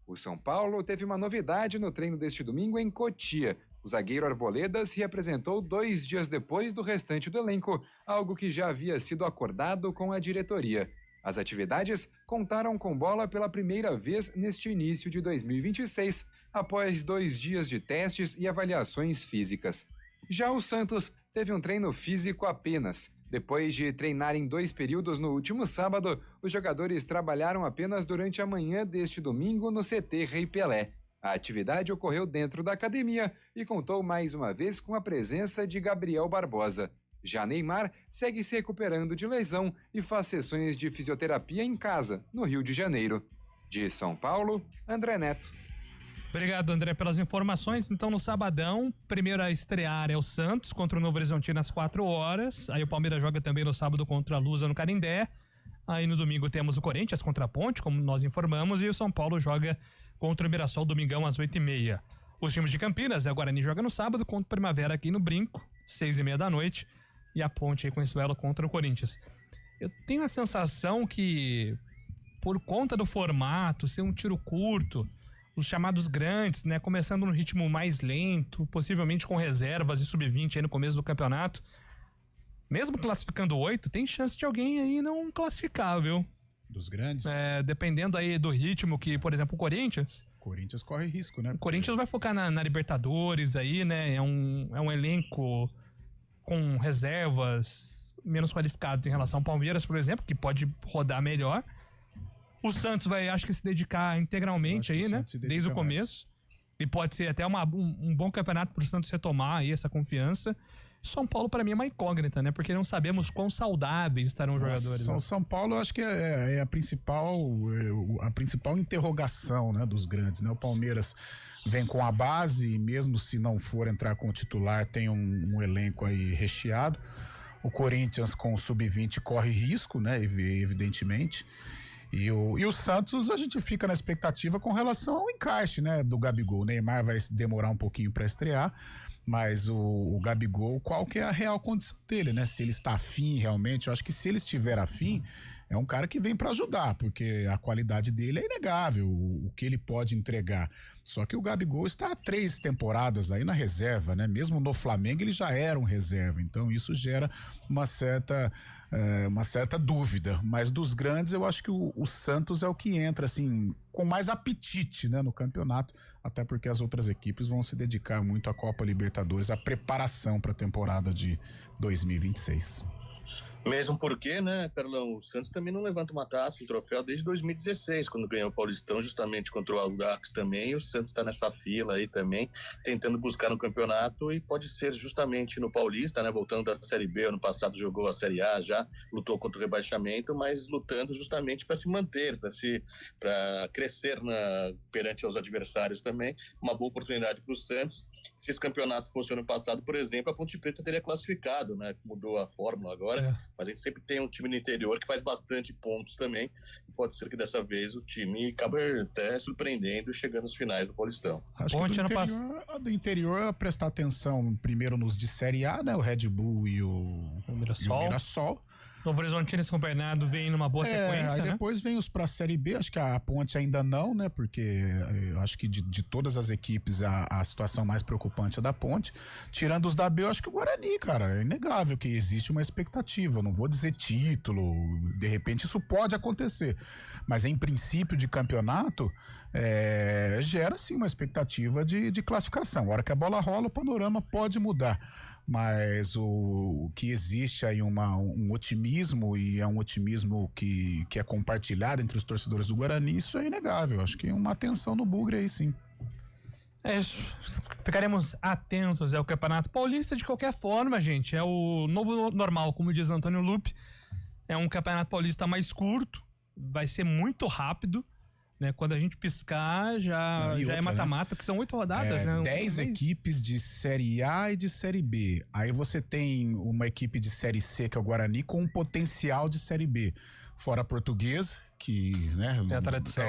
O São Paulo teve uma novidade no treino deste domingo em Cotia. O zagueiro Arboleda se apresentou 2 dias depois do restante do elenco, algo que já havia sido acordado com a diretoria. As atividades contaram com bola pela primeira vez neste início de 2026, após 2 dias de testes e avaliações físicas. Já o Santos teve um treino físico apenas. Depois de treinar em 2 períodos no último sábado, os jogadores trabalharam apenas durante a manhã deste domingo no CT Rei Pelé. A atividade ocorreu dentro da academia e contou mais uma vez com a presença de Gabriel Barbosa. Já Neymar segue se recuperando de lesão e faz sessões de fisioterapia em casa, no Rio de Janeiro. De São Paulo, André Neto. Obrigado, André, pelas informações. Então, no sabadão, primeiro a estrear é o Santos contra o Novo Horizontino às 4 horas. Aí o Palmeiras joga também no sábado contra a Lusa no Canindé. Aí no domingo temos o Corinthians contra a Ponte, como nós informamos, e o São Paulo joga contra o Mirassol domingão às 8h30. Os times de Campinas, a Guarani joga no sábado contra o Primavera aqui no Brinco, 6h30 da noite, e a Ponte aí com esse duelo contra o Corinthians. Eu tenho a sensação que, por conta do formato, ser um tiro curto, os chamados grandes, né, começando no ritmo mais lento, possivelmente com reservas e sub-20 aí no começo do campeonato, mesmo classificando 8, tem chance de alguém aí não classificar, viu? Dos grandes? Dependendo aí do ritmo que, por exemplo, o Corinthians corre risco, né? O Corinthians vai focar na Libertadores aí, né? É um elenco com reservas menos qualificados em relação ao Palmeiras, por exemplo, que pode rodar melhor. O Santos vai, acho que, se dedicar integralmente aí, né? Desde o começo. E pode ser até um bom campeonato pro Santos retomar aí essa confiança. São Paulo, para mim, é uma incógnita, né? Porque não sabemos quão saudáveis estarão os jogadores. Né? São Paulo, eu acho que é a principal interrogação, né, dos grandes, né? O Palmeiras vem com a base e mesmo se não for entrar com o titular, tem um elenco aí recheado. O Corinthians com o sub-20 corre risco, né? Evidentemente. E o Santos, a gente fica na expectativa com relação ao encaixe, né, do Gabigol. O Neymar vai demorar um pouquinho para estrear, mas o Gabigol, qual que é a real condição dele, né? Se ele está afim realmente, eu acho que se ele estiver afim, é um cara que vem para ajudar, porque a qualidade dele é inegável, o que ele pode entregar. Só que o Gabigol está há 3 temporadas aí na reserva, né? Mesmo no Flamengo ele já era um reserva, então isso gera uma certa dúvida. Mas dos grandes eu acho que o Santos é o que entra assim com mais apetite, né, no campeonato, até porque as outras equipes vão se dedicar muito à Copa Libertadores, à preparação para a temporada de 2026. Mesmo porque, né, Carlão, o Santos também não levanta uma taça, um troféu desde 2016, quando ganhou o Paulistão, justamente contra o Audax também, e o Santos está nessa fila aí também, tentando buscar no campeonato, e pode ser justamente no Paulista, né, voltando da Série B, ano passado jogou a Série A já, lutou contra o rebaixamento, mas lutando justamente para se manter, para crescer perante aos adversários também, uma boa oportunidade para o Santos. Se esse campeonato fosse ano passado, por exemplo, a Ponte Preta teria classificado, né, mudou a fórmula agora, mas a gente sempre tem um time no interior que faz bastante pontos também. Pode ser que dessa vez o time acabe até surpreendendo e chegando às finais do Paulistão. Acho que do interior prestar atenção primeiro nos de Série A, né? O Red Bull e o Mirassol. Novo Horizontino esse campeonato vem numa boa sequência, aí né? Depois vem os pra Série B, acho que a Ponte ainda não, né? Porque eu acho que de todas as equipes a situação mais preocupante é da Ponte. Tirando os da B, eu acho que o Guarani, cara, é inegável que existe uma expectativa. Eu não vou dizer título, de repente isso pode acontecer. Mas em princípio de campeonato, gera sim uma expectativa de classificação. A hora que a bola rola, o panorama pode mudar. Mas o que existe aí um otimismo, e é um otimismo que é compartilhado entre os torcedores do Guarani, isso é inegável. Acho que uma atenção no Bugre aí sim. Ficaremos atentos ao Campeonato Paulista de qualquer forma, gente. É o novo normal, como diz Antônio Lupe. É um Campeonato Paulista mais curto, vai ser muito rápido. Né, quando a gente piscar, já é mata-mata, que são 8 rodadas, né? 10 equipes de Série A e de Série B. Aí você tem uma equipe de Série C, que é o Guarani, com um potencial de Série B. Fora a Portuguesa, que, né, tem a tradição.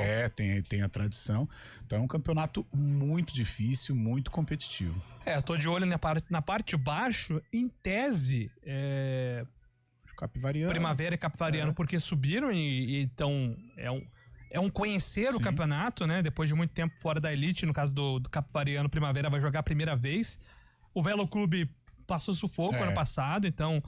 Tem a tradição. Então é um campeonato muito difícil, muito competitivo. Eu tô de olho na parte de baixo, em tese, Capivariano. Primavera e Capivariano, porque subiram e então é um conhecer o campeonato, né? Depois de muito tempo fora da elite, no caso do Capivariano, Primavera vai jogar a primeira vez. O Velo Clube passou sufoco ano passado, então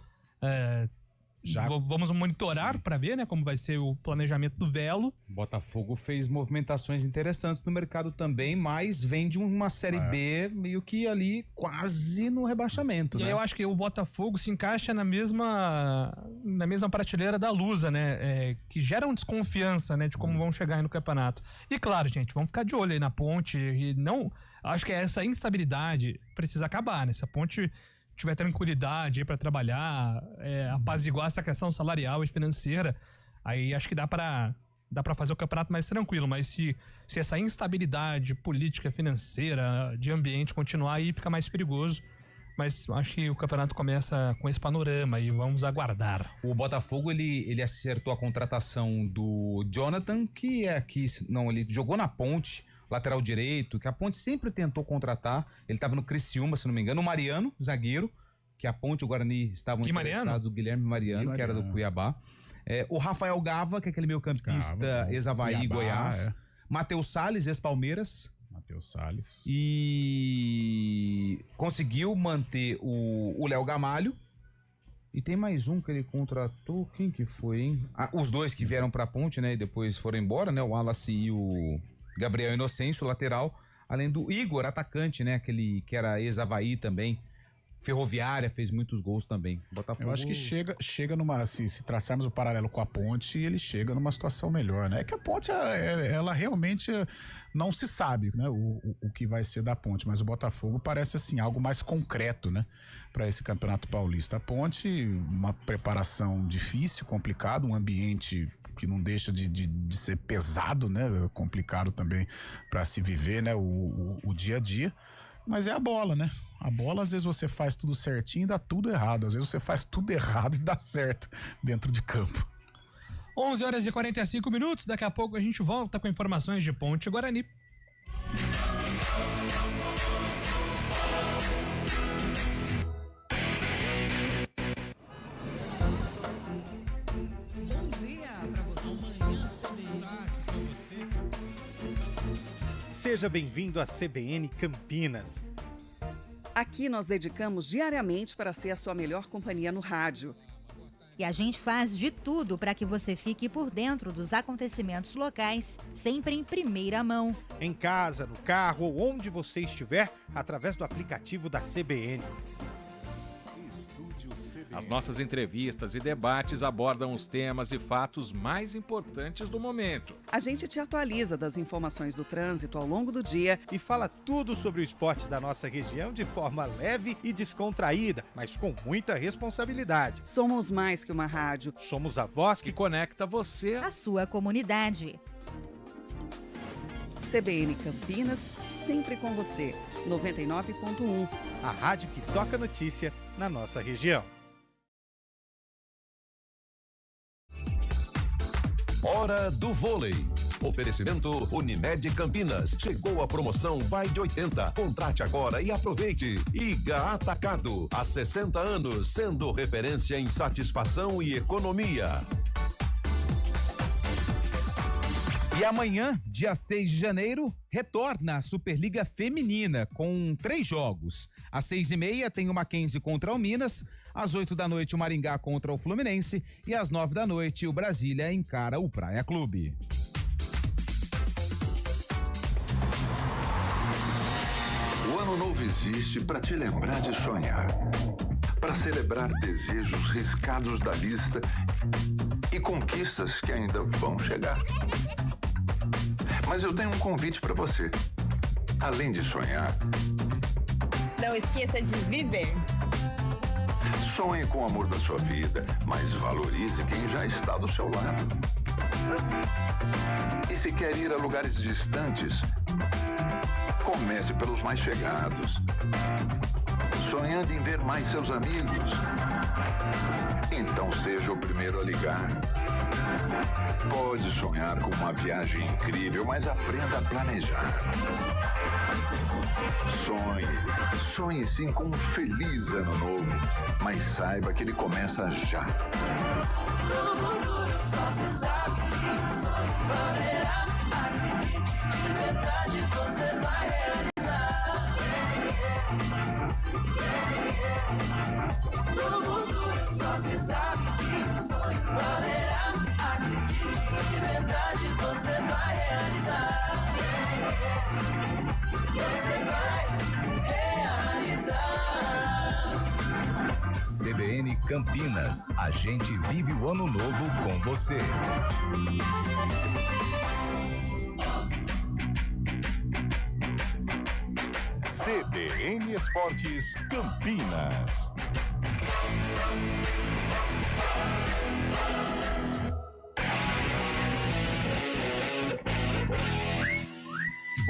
vamos monitorar para ver, né, como vai ser o planejamento do Velo. O Botafogo fez movimentações interessantes no mercado também, mas vem de uma Série B meio que ali quase no rebaixamento, e né? Eu acho que o Botafogo se encaixa na mesma prateleira da Lusa, né? Que geram desconfiança, né, de como vão chegar aí no campeonato. E claro, gente, vamos ficar de olho aí na Ponte e não... Acho que essa instabilidade precisa acabar, né? Se a Ponte tiver tranquilidade para trabalhar, apaziguar essa questão salarial e financeira, aí acho que dá para fazer o campeonato mais tranquilo. Mas se essa instabilidade política, financeira, de ambiente continuar, aí fica mais perigoso. Mas acho que o campeonato começa com esse panorama e vamos aguardar. O Botafogo, ele acertou a contratação do Jonathan, ele jogou na Ponte, lateral direito, que a Ponte sempre tentou contratar. Ele estava no Criciúma, se não me engano. O Mariano, zagueiro, que a Ponte e o Guarani estavam interessados. O Guilherme Mariano, que era do Cuiabá. O Rafael Gava, que é aquele meio-campista ex-Avaí, Goiás. Matheus Salles, ex-Palmeiras. Matheus Salles. E conseguiu manter o Léo Gamalho. E tem mais um que ele contratou. Quem que foi, hein? Os dois que vieram pra Ponte, né? E depois foram embora, né? O Wallace e o Gabriel Inocêncio, lateral, além do Igor, atacante, né? Aquele que era ex-Avaí também. Ferroviária, fez muitos gols também. Botafogo... Eu acho que chega numa... Se traçarmos o paralelo com a Ponte, ele chega numa situação melhor, né? É que a Ponte, ela realmente não se sabe, né? O que vai ser da Ponte, mas o Botafogo parece, assim, algo mais concreto, né? Para esse Campeonato Paulista. A Ponte, uma preparação difícil, complicado, um ambiente que não deixa de ser pesado, né? Complicado também para se viver, né? O dia a dia. Mas é a bola, né? A bola, às vezes você faz tudo certinho e dá tudo errado. Às vezes você faz tudo errado e dá certo dentro de campo. 11h45. Daqui a pouco a gente volta com informações de Ponte e Guarani. Seja bem-vindo à CBN Campinas. Aqui nós dedicamos diariamente para ser a sua melhor companhia no rádio. E a gente faz de tudo para que você fique por dentro dos acontecimentos locais, sempre em primeira mão. Em casa, no carro ou onde você estiver, através do aplicativo da CBN. Estúdio As nossas entrevistas e debates abordam os temas e fatos mais importantes do momento. A gente te atualiza das informações do trânsito ao longo do dia e fala tudo sobre o esporte da nossa região de forma leve e descontraída, mas com muita responsabilidade. Somos mais que uma rádio. Somos a voz que conecta você à sua comunidade. CBN Campinas, sempre com você. 99.1. A rádio que toca notícia na nossa região. Hora do vôlei. Oferecimento Unimed Campinas. Chegou a promoção Vai de 80. Contrate agora e aproveite. Iga Atacado. Há 60 anos, sendo referência em satisfação e economia. E amanhã, dia 6 de janeiro, retorna a Superliga Feminina com 3 jogos. Às 6h30 tem o Mackenzie contra o Minas, às 8 da noite o Maringá contra o Fluminense e às 9 da noite o Brasília encara o Praia Clube. O Ano Novo existe para te lembrar de sonhar, para celebrar desejos riscados da lista e conquistas que ainda vão chegar. Mas eu tenho um convite para você. Além de sonhar, não esqueça de viver. Sonhe com o amor da sua vida, mas valorize quem já está do seu lado. E se quer ir a lugares distantes, comece pelos mais chegados. Sonhando em ver mais seus amigos, então seja o primeiro a ligar. Pode sonhar com uma viagem incrível, mas aprenda a planejar. Sonhe sim com um feliz ano novo, mas saiba que ele começa já. No futuro só se sabe que o sonho valerá. Acredite, de verdade você vai realizar. No futuro só se sabe que o sonho valerá. De verdade você vai realizar. Você vai realizar. CBN Campinas. A gente vive o ano novo com você. CBN Esportes Campinas.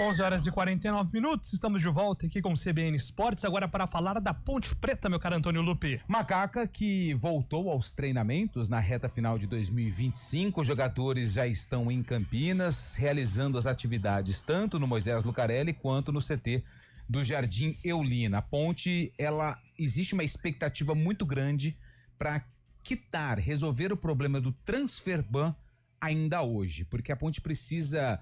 11h49, estamos de volta aqui com o CBN Esportes, agora para falar da Ponte Preta, meu caro Antônio Lupi. Macaca que voltou aos treinamentos na reta final de 2025, os jogadores já estão em Campinas, realizando as atividades tanto no Moisés Lucarelli quanto no CT do Jardim Eulina. A Ponte, existe uma expectativa muito grande para resolver o problema do transfer ban ainda hoje, porque a Ponte precisa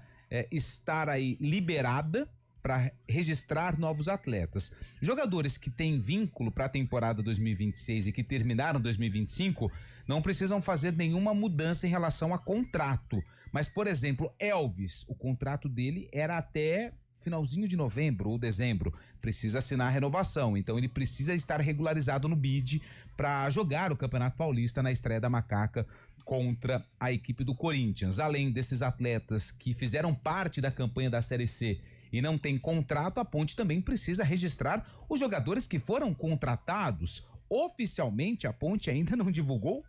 estar aí liberada para registrar novos atletas. Jogadores que têm vínculo para a temporada 2026 e que terminaram 2025 não precisam fazer nenhuma mudança em relação a contrato. Mas, por exemplo, Elvis, o contrato dele era até finalzinho de novembro ou dezembro, precisa assinar a renovação, então ele precisa estar regularizado no BID para jogar o Campeonato Paulista na estreia da Macaca contra a equipe do Corinthians. Além desses atletas que fizeram parte da campanha da Série C e não tem contrato, a Ponte também precisa registrar os jogadores que foram contratados. Oficialmente, a Ponte ainda não divulgou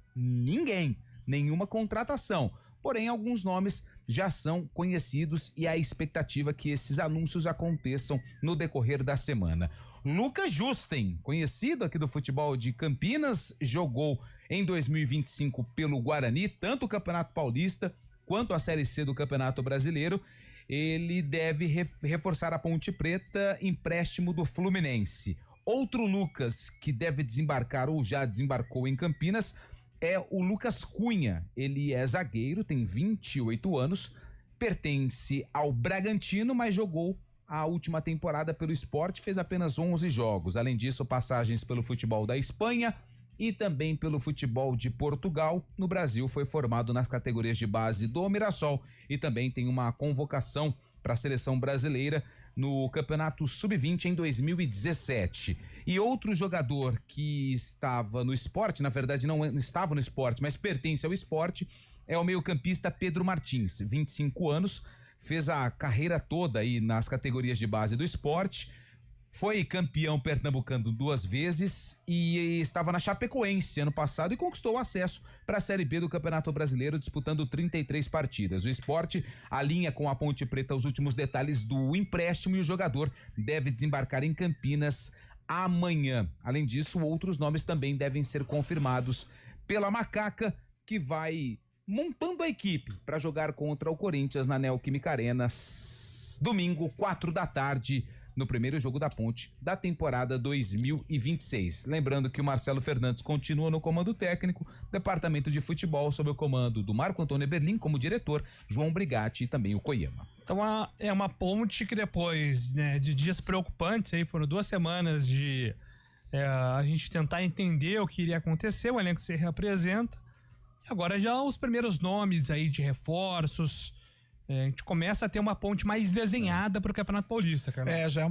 nenhuma contratação. Porém, alguns nomes já são conhecidos e há expectativa que esses anúncios aconteçam no decorrer da semana. Lucas Justen, conhecido aqui do futebol de Campinas, jogou em 2025 pelo Guarani, tanto o Campeonato Paulista quanto a Série C do Campeonato Brasileiro. Ele deve reforçar a Ponte Preta, empréstimo do Fluminense. Outro Lucas que deve desembarcar ou já desembarcou em Campinas é o Lucas Cunha. Ele é zagueiro, tem 28 anos, pertence ao Bragantino, mas jogou a última temporada pelo Sport, fez apenas 11 jogos. Além disso, passagens pelo futebol da Espanha e também pelo futebol de Portugal. No Brasil, foi formado nas categorias de base do Mirassol e também tem uma convocação para a seleção brasileira no Campeonato Sub-20 em 2017. E outro jogador que estava no esporte, na verdade não estava no esporte, mas pertence ao esporte, é o meio-campista Pedro Martins, 25 anos, fez a carreira toda aí nas categorias de base do esporte, foi campeão pernambucano 2 vezes e estava na Chapecoense ano passado e conquistou o acesso para a Série B do Campeonato Brasileiro, disputando 33 partidas. O esporte alinha com a Ponte Preta os últimos detalhes do empréstimo e o jogador deve desembarcar em Campinas amanhã. Além disso, outros nomes também devem ser confirmados pela Macaca, que vai montando a equipe para jogar contra o Corinthians na Neoquímica Arena, domingo, 4 da tarde, no primeiro jogo da Ponte da temporada 2026. Lembrando que o Marcelo Fernandes continua no comando técnico, departamento de futebol sob o comando do Marco Antônio Eberlin como diretor, João Brigatti e também o Koyama. Então é uma Ponte que depois, né, de dias preocupantes, aí foram 2 semanas de a gente tentar entender o que iria acontecer, o elenco se reapresenta, e agora já os primeiros nomes aí de reforços. A gente começa a ter uma Ponte mais desenhada para o Campeonato Paulista, cara. Já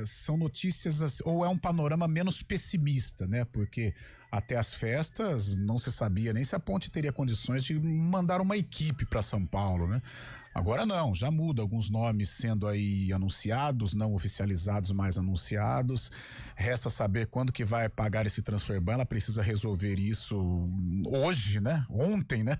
são notícias, ou é um panorama menos pessimista, né? Porque até as festas não se sabia nem se a Ponte teria condições de mandar uma equipe para São Paulo, né? Agora não, já muda, alguns nomes sendo aí anunciados, não oficializados, mas anunciados. Resta saber quando que vai pagar esse transfer ban. Ela precisa resolver isso hoje, né? Ontem, né?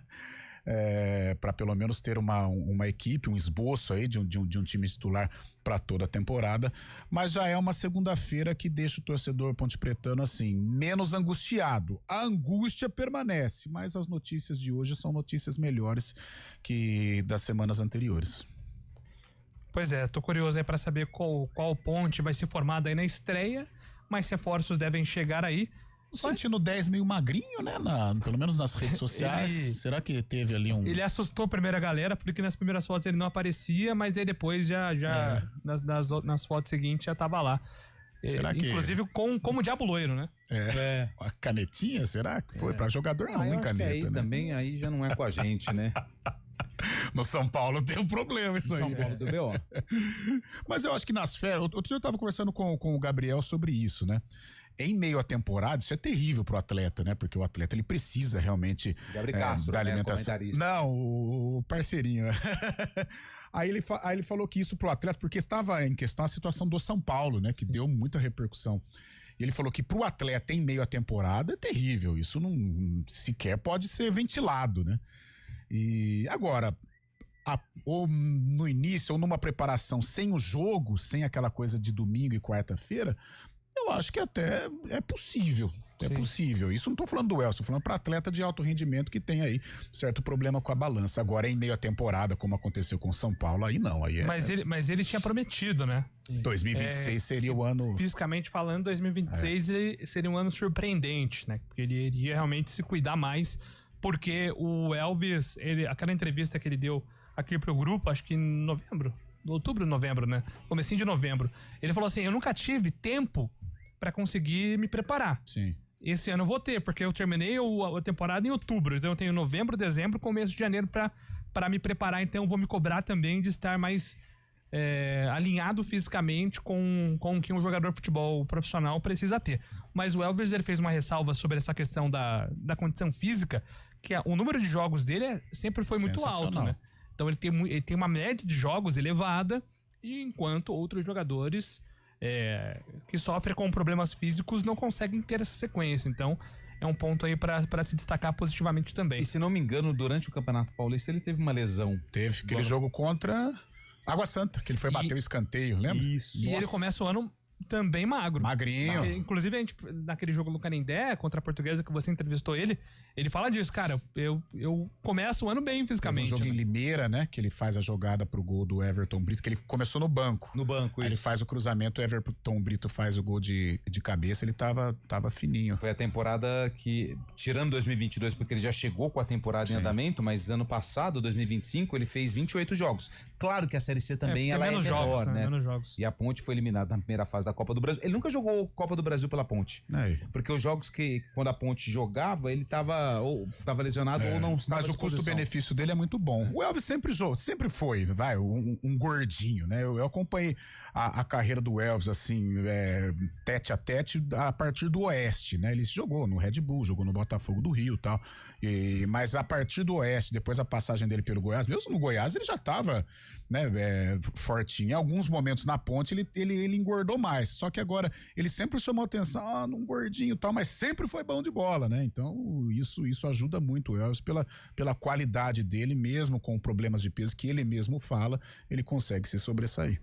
Para pelo menos ter uma equipe, um esboço aí de um time titular para toda a temporada, mas já é uma segunda-feira que deixa o torcedor pontepretano assim, menos angustiado. A angústia permanece, mas as notícias de hoje são notícias melhores que das semanas anteriores. Pois é, tô curioso aí para saber qual Ponte vai ser formada aí na estreia, mas reforços devem chegar aí. Sentindo 10 meio magrinho, né? Pelo menos nas redes sociais. Será que teve ali um... Ele assustou a primeira galera, porque nas primeiras fotos ele não aparecia, mas aí depois nas fotos seguintes já tava lá. Será que... Inclusive como o Diabo Loiro, né? A canetinha, será que foi? Pra jogador não, em caneta, aí, né? Também aí já não é com a gente, né? No São Paulo tem um problema isso aí. São Paulo do BO. Mas eu acho que nas férias... Outro dia eu tava conversando com o Gabriel sobre isso, né? Em meio à temporada, isso é terrível pro atleta, né? Porque o atleta, ele precisa realmente da alimentação. Não, o parceirinho. Aí ele falou que isso pro atleta, porque estava em questão a situação do São Paulo, né? Que deu muita repercussão. Ele falou que pro atleta em meio à temporada é terrível. Isso não sequer pode ser ventilado, né? E agora, ou no início, ou numa preparação sem o jogo, sem aquela coisa de domingo e quarta-feira, eu acho que até é possível. É possível. Isso não tô falando do Elcio, tô falando para atleta de alto rendimento que tem aí certo problema com a balança. Agora, em meio à temporada, como aconteceu com o São Paulo, aí não. Aí mas ele tinha prometido, né? 2026 seria o ano... Fisicamente falando, 2026 ele seria um ano surpreendente, né? Porque ele iria realmente se cuidar mais, porque o Elvis, aquela entrevista que ele deu aqui pro grupo, acho que em outubro, novembro, né? Comecinho de novembro. Ele falou assim, eu nunca tive tempo pra conseguir me preparar. Sim. Esse ano eu vou ter, porque eu terminei a temporada em outubro, então eu tenho novembro, dezembro, começo de janeiro pra me preparar, então eu vou me cobrar também de estar mais alinhado fisicamente com o que um jogador de futebol profissional precisa ter. Mas o Elvis, ele fez uma ressalva sobre essa questão da condição física, que o número de jogos dele sempre foi muito alto, né? Então ele tem uma média de jogos elevada, e enquanto outros jogadores que sofrem com problemas físicos não conseguem ter essa sequência. Então é um ponto aí pra se destacar positivamente também. E se não me engano, durante o Campeonato Paulista ele teve uma lesão. Teve, aquele jogo contra Água Santa, que ele foi bater o escanteio, lembra? Isso. E ele começa o ano também magro. Magrinho. Inclusive, a gente, naquele jogo do Canindé, contra a Portuguesa, que você entrevistou ele fala disso, cara, eu começo o ano bem fisicamente. Teve um jogo em Limeira, né, que ele faz a jogada pro gol do Everton Brito, que ele começou no banco. Aí ele faz o cruzamento, o Everton Brito faz o gol de cabeça, ele tava fininho. Foi a temporada que, tirando 2022, porque ele já chegou com a temporada em andamento, mas ano passado, 2025, ele fez 28 jogos. Claro que a Série C também ela é menor, jogos, né? Menos jogos. E a Ponte foi eliminada na primeira fase da da Copa do Brasil. Ele nunca jogou Copa do Brasil pela Ponte. Porque os jogos que, quando a Ponte jogava, ele tava lesionado ou não estava. Mas o custo-benefício dele é muito bom. O Elvis sempre foi, um gordinho, né? Eu acompanhei a carreira do Elvis, assim, tete a tete, a partir do Oeste, né? Ele jogou no Red Bull, jogou no Botafogo do Rio e tal. Mas a partir do Oeste, depois a passagem dele pelo Goiás, mesmo no Goiás, ele já tava, né, fortinho. Em alguns momentos na Ponte, ele engordou mais. Só que agora, ele sempre chamou atenção, num gordinho e tal, mas sempre foi bom de bola, né? Então, isso ajuda muito o Elvis pela qualidade dele, mesmo com problemas de peso que ele mesmo fala, ele consegue se sobressair.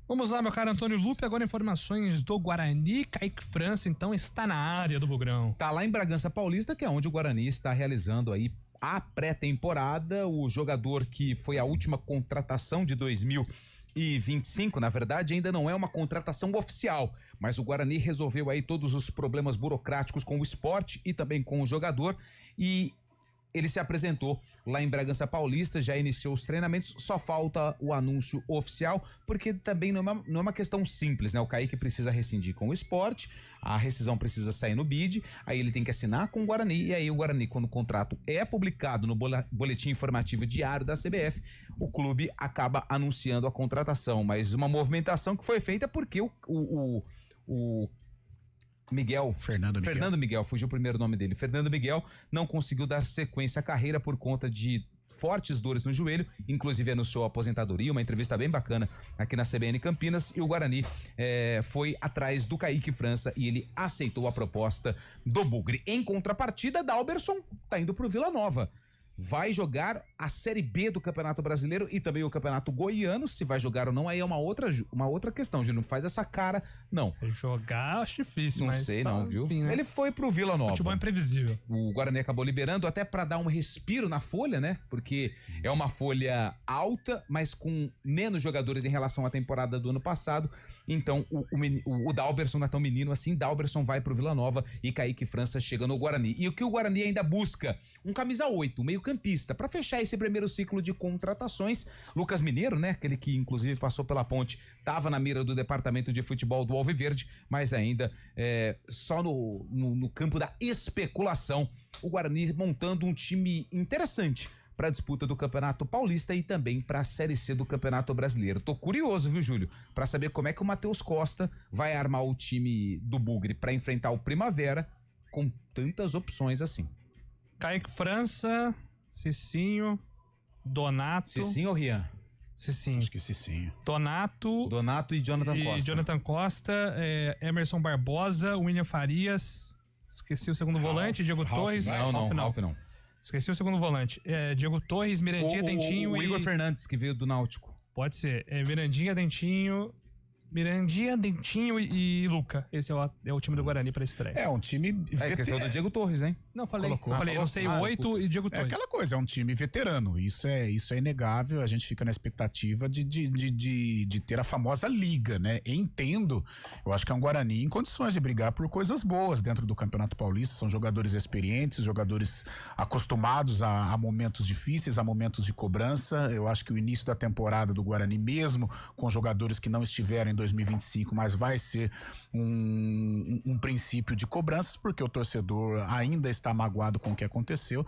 Vamos lá, meu caro Antônio Lupe, agora informações do Guarani. Kaique França, então, está na área do Bugrão. Tá lá em Bragança Paulista, que é onde o Guarani está realizando aí a pré-temporada. O jogador que foi a última contratação de 2025, na verdade, ainda não é uma contratação oficial, mas o Guarani resolveu aí todos os problemas burocráticos com o esporte e também com o jogador, e ele se apresentou lá em Bragança Paulista, já iniciou os treinamentos, só falta o anúncio oficial, porque também não é uma questão simples, né? O Kaique precisa rescindir com o esporte, a rescisão precisa sair no BID, aí ele tem que assinar com o Guarani, e aí o Guarani, quando o contrato é publicado no boletim informativo diário da CBF, o clube acaba anunciando a contratação, mas uma movimentação que foi feita porque o Fernando Miguel, fugiu o primeiro nome dele. Fernando Miguel não conseguiu dar sequência à carreira por conta de fortes dores no joelho, inclusive anunciou a aposentadoria, uma entrevista bem bacana aqui na CBN Campinas, e o Guarani foi atrás do Kaique França e ele aceitou a proposta do Bugre. Em contrapartida, Dalberson tá indo pro Vila Nova. Vai jogar a Série B do Campeonato Brasileiro e também o Campeonato Goiano. Se vai jogar ou não, aí é uma outra questão, Júlio. Não faz essa cara, não. Jogar, acho difícil, mas... Não sei, não, viu? Enfim, né? Ele foi pro Vila Nova. Futebol é imprevisível. O Guarani acabou liberando até pra dar um respiro na folha, né? Porque é uma folha alta, mas com menos jogadores em relação à temporada do ano passado. Então, o Dalberson não é tão menino assim. Dalberson vai pro Vila Nova e Kaique França chega no Guarani. E o que o Guarani ainda busca? Um camisa 8, um meio-campista, para fechar esse primeiro ciclo de contratações. Lucas Mineiro, né? Aquele que inclusive passou pela Ponte, estava na mira do departamento de futebol do Alviverde, mas ainda só no campo da especulação. O Guarani montando um time interessante para a disputa do Campeonato Paulista e também para a Série C do Campeonato Brasileiro. Tô curioso, viu, Júlio, para saber como é que o Matheus Costa vai armar o time do Bugre para enfrentar o Primavera com tantas opções assim. Kaique França, Cicinho, Donato. Cicinho ou Rian? Cicinho. Acho que Cicinho. Donato e Jonathan Costa. Jonathan Costa, Emerson Barbosa, William Farias. Esqueci o segundo volante, Diego Torres. Ralf não. Esqueci o segundo volante. Diego Torres, Mirandinha, Dentinho o Igor Fernandes, que veio do Náutico. Pode ser. Mirandinha, Dentinho e Luca. Esse é o time do Guarani pra estreia. É um time... Esqueceu do Diego Torres, hein? Não, falei. Não sei, o 8 e Diego Torres. É aquela coisa, é um time veterano. Isso é inegável. A gente fica na expectativa de ter a famosa liga, né? Entendo. Eu acho que é um Guarani em condições de brigar por coisas boas dentro do Campeonato Paulista. São jogadores experientes, jogadores acostumados a momentos difíceis, a momentos de cobrança. Eu acho que o início da temporada do Guarani, mesmo com jogadores que não estiveram em 2025, mas vai ser um princípio de cobranças, porque o torcedor ainda está magoado com o que aconteceu,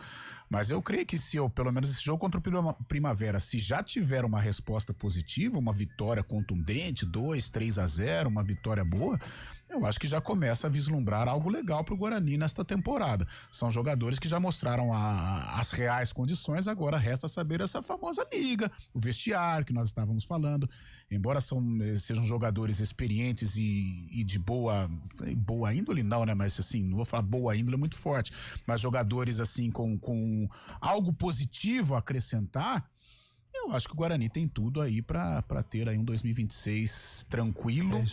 mas eu creio que pelo menos esse jogo contra o Primavera, se já tiver uma resposta positiva, uma vitória contundente, 2-3-0, uma vitória boa, eu acho que já começa a vislumbrar algo legal pro Guarani nesta temporada. São jogadores que já mostraram as reais condições, agora resta saber essa famosa liga, o vestiário que nós estávamos falando. Embora sejam jogadores experientes e de boa índole, não, né? Mas assim, não vou falar boa índole, é muito forte, mas jogadores assim com algo positivo a acrescentar. Eu acho que o Guarani tem tudo aí pra ter aí um 2026 tranquilo,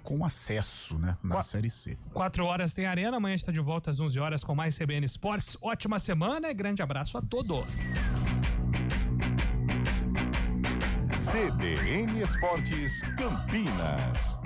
com acesso, né, na Série C. 4 horas tem Arena, amanhã está de volta às 11 horas com mais CBN Esportes. Ótima semana e grande abraço a todos. CBN Esportes Campinas.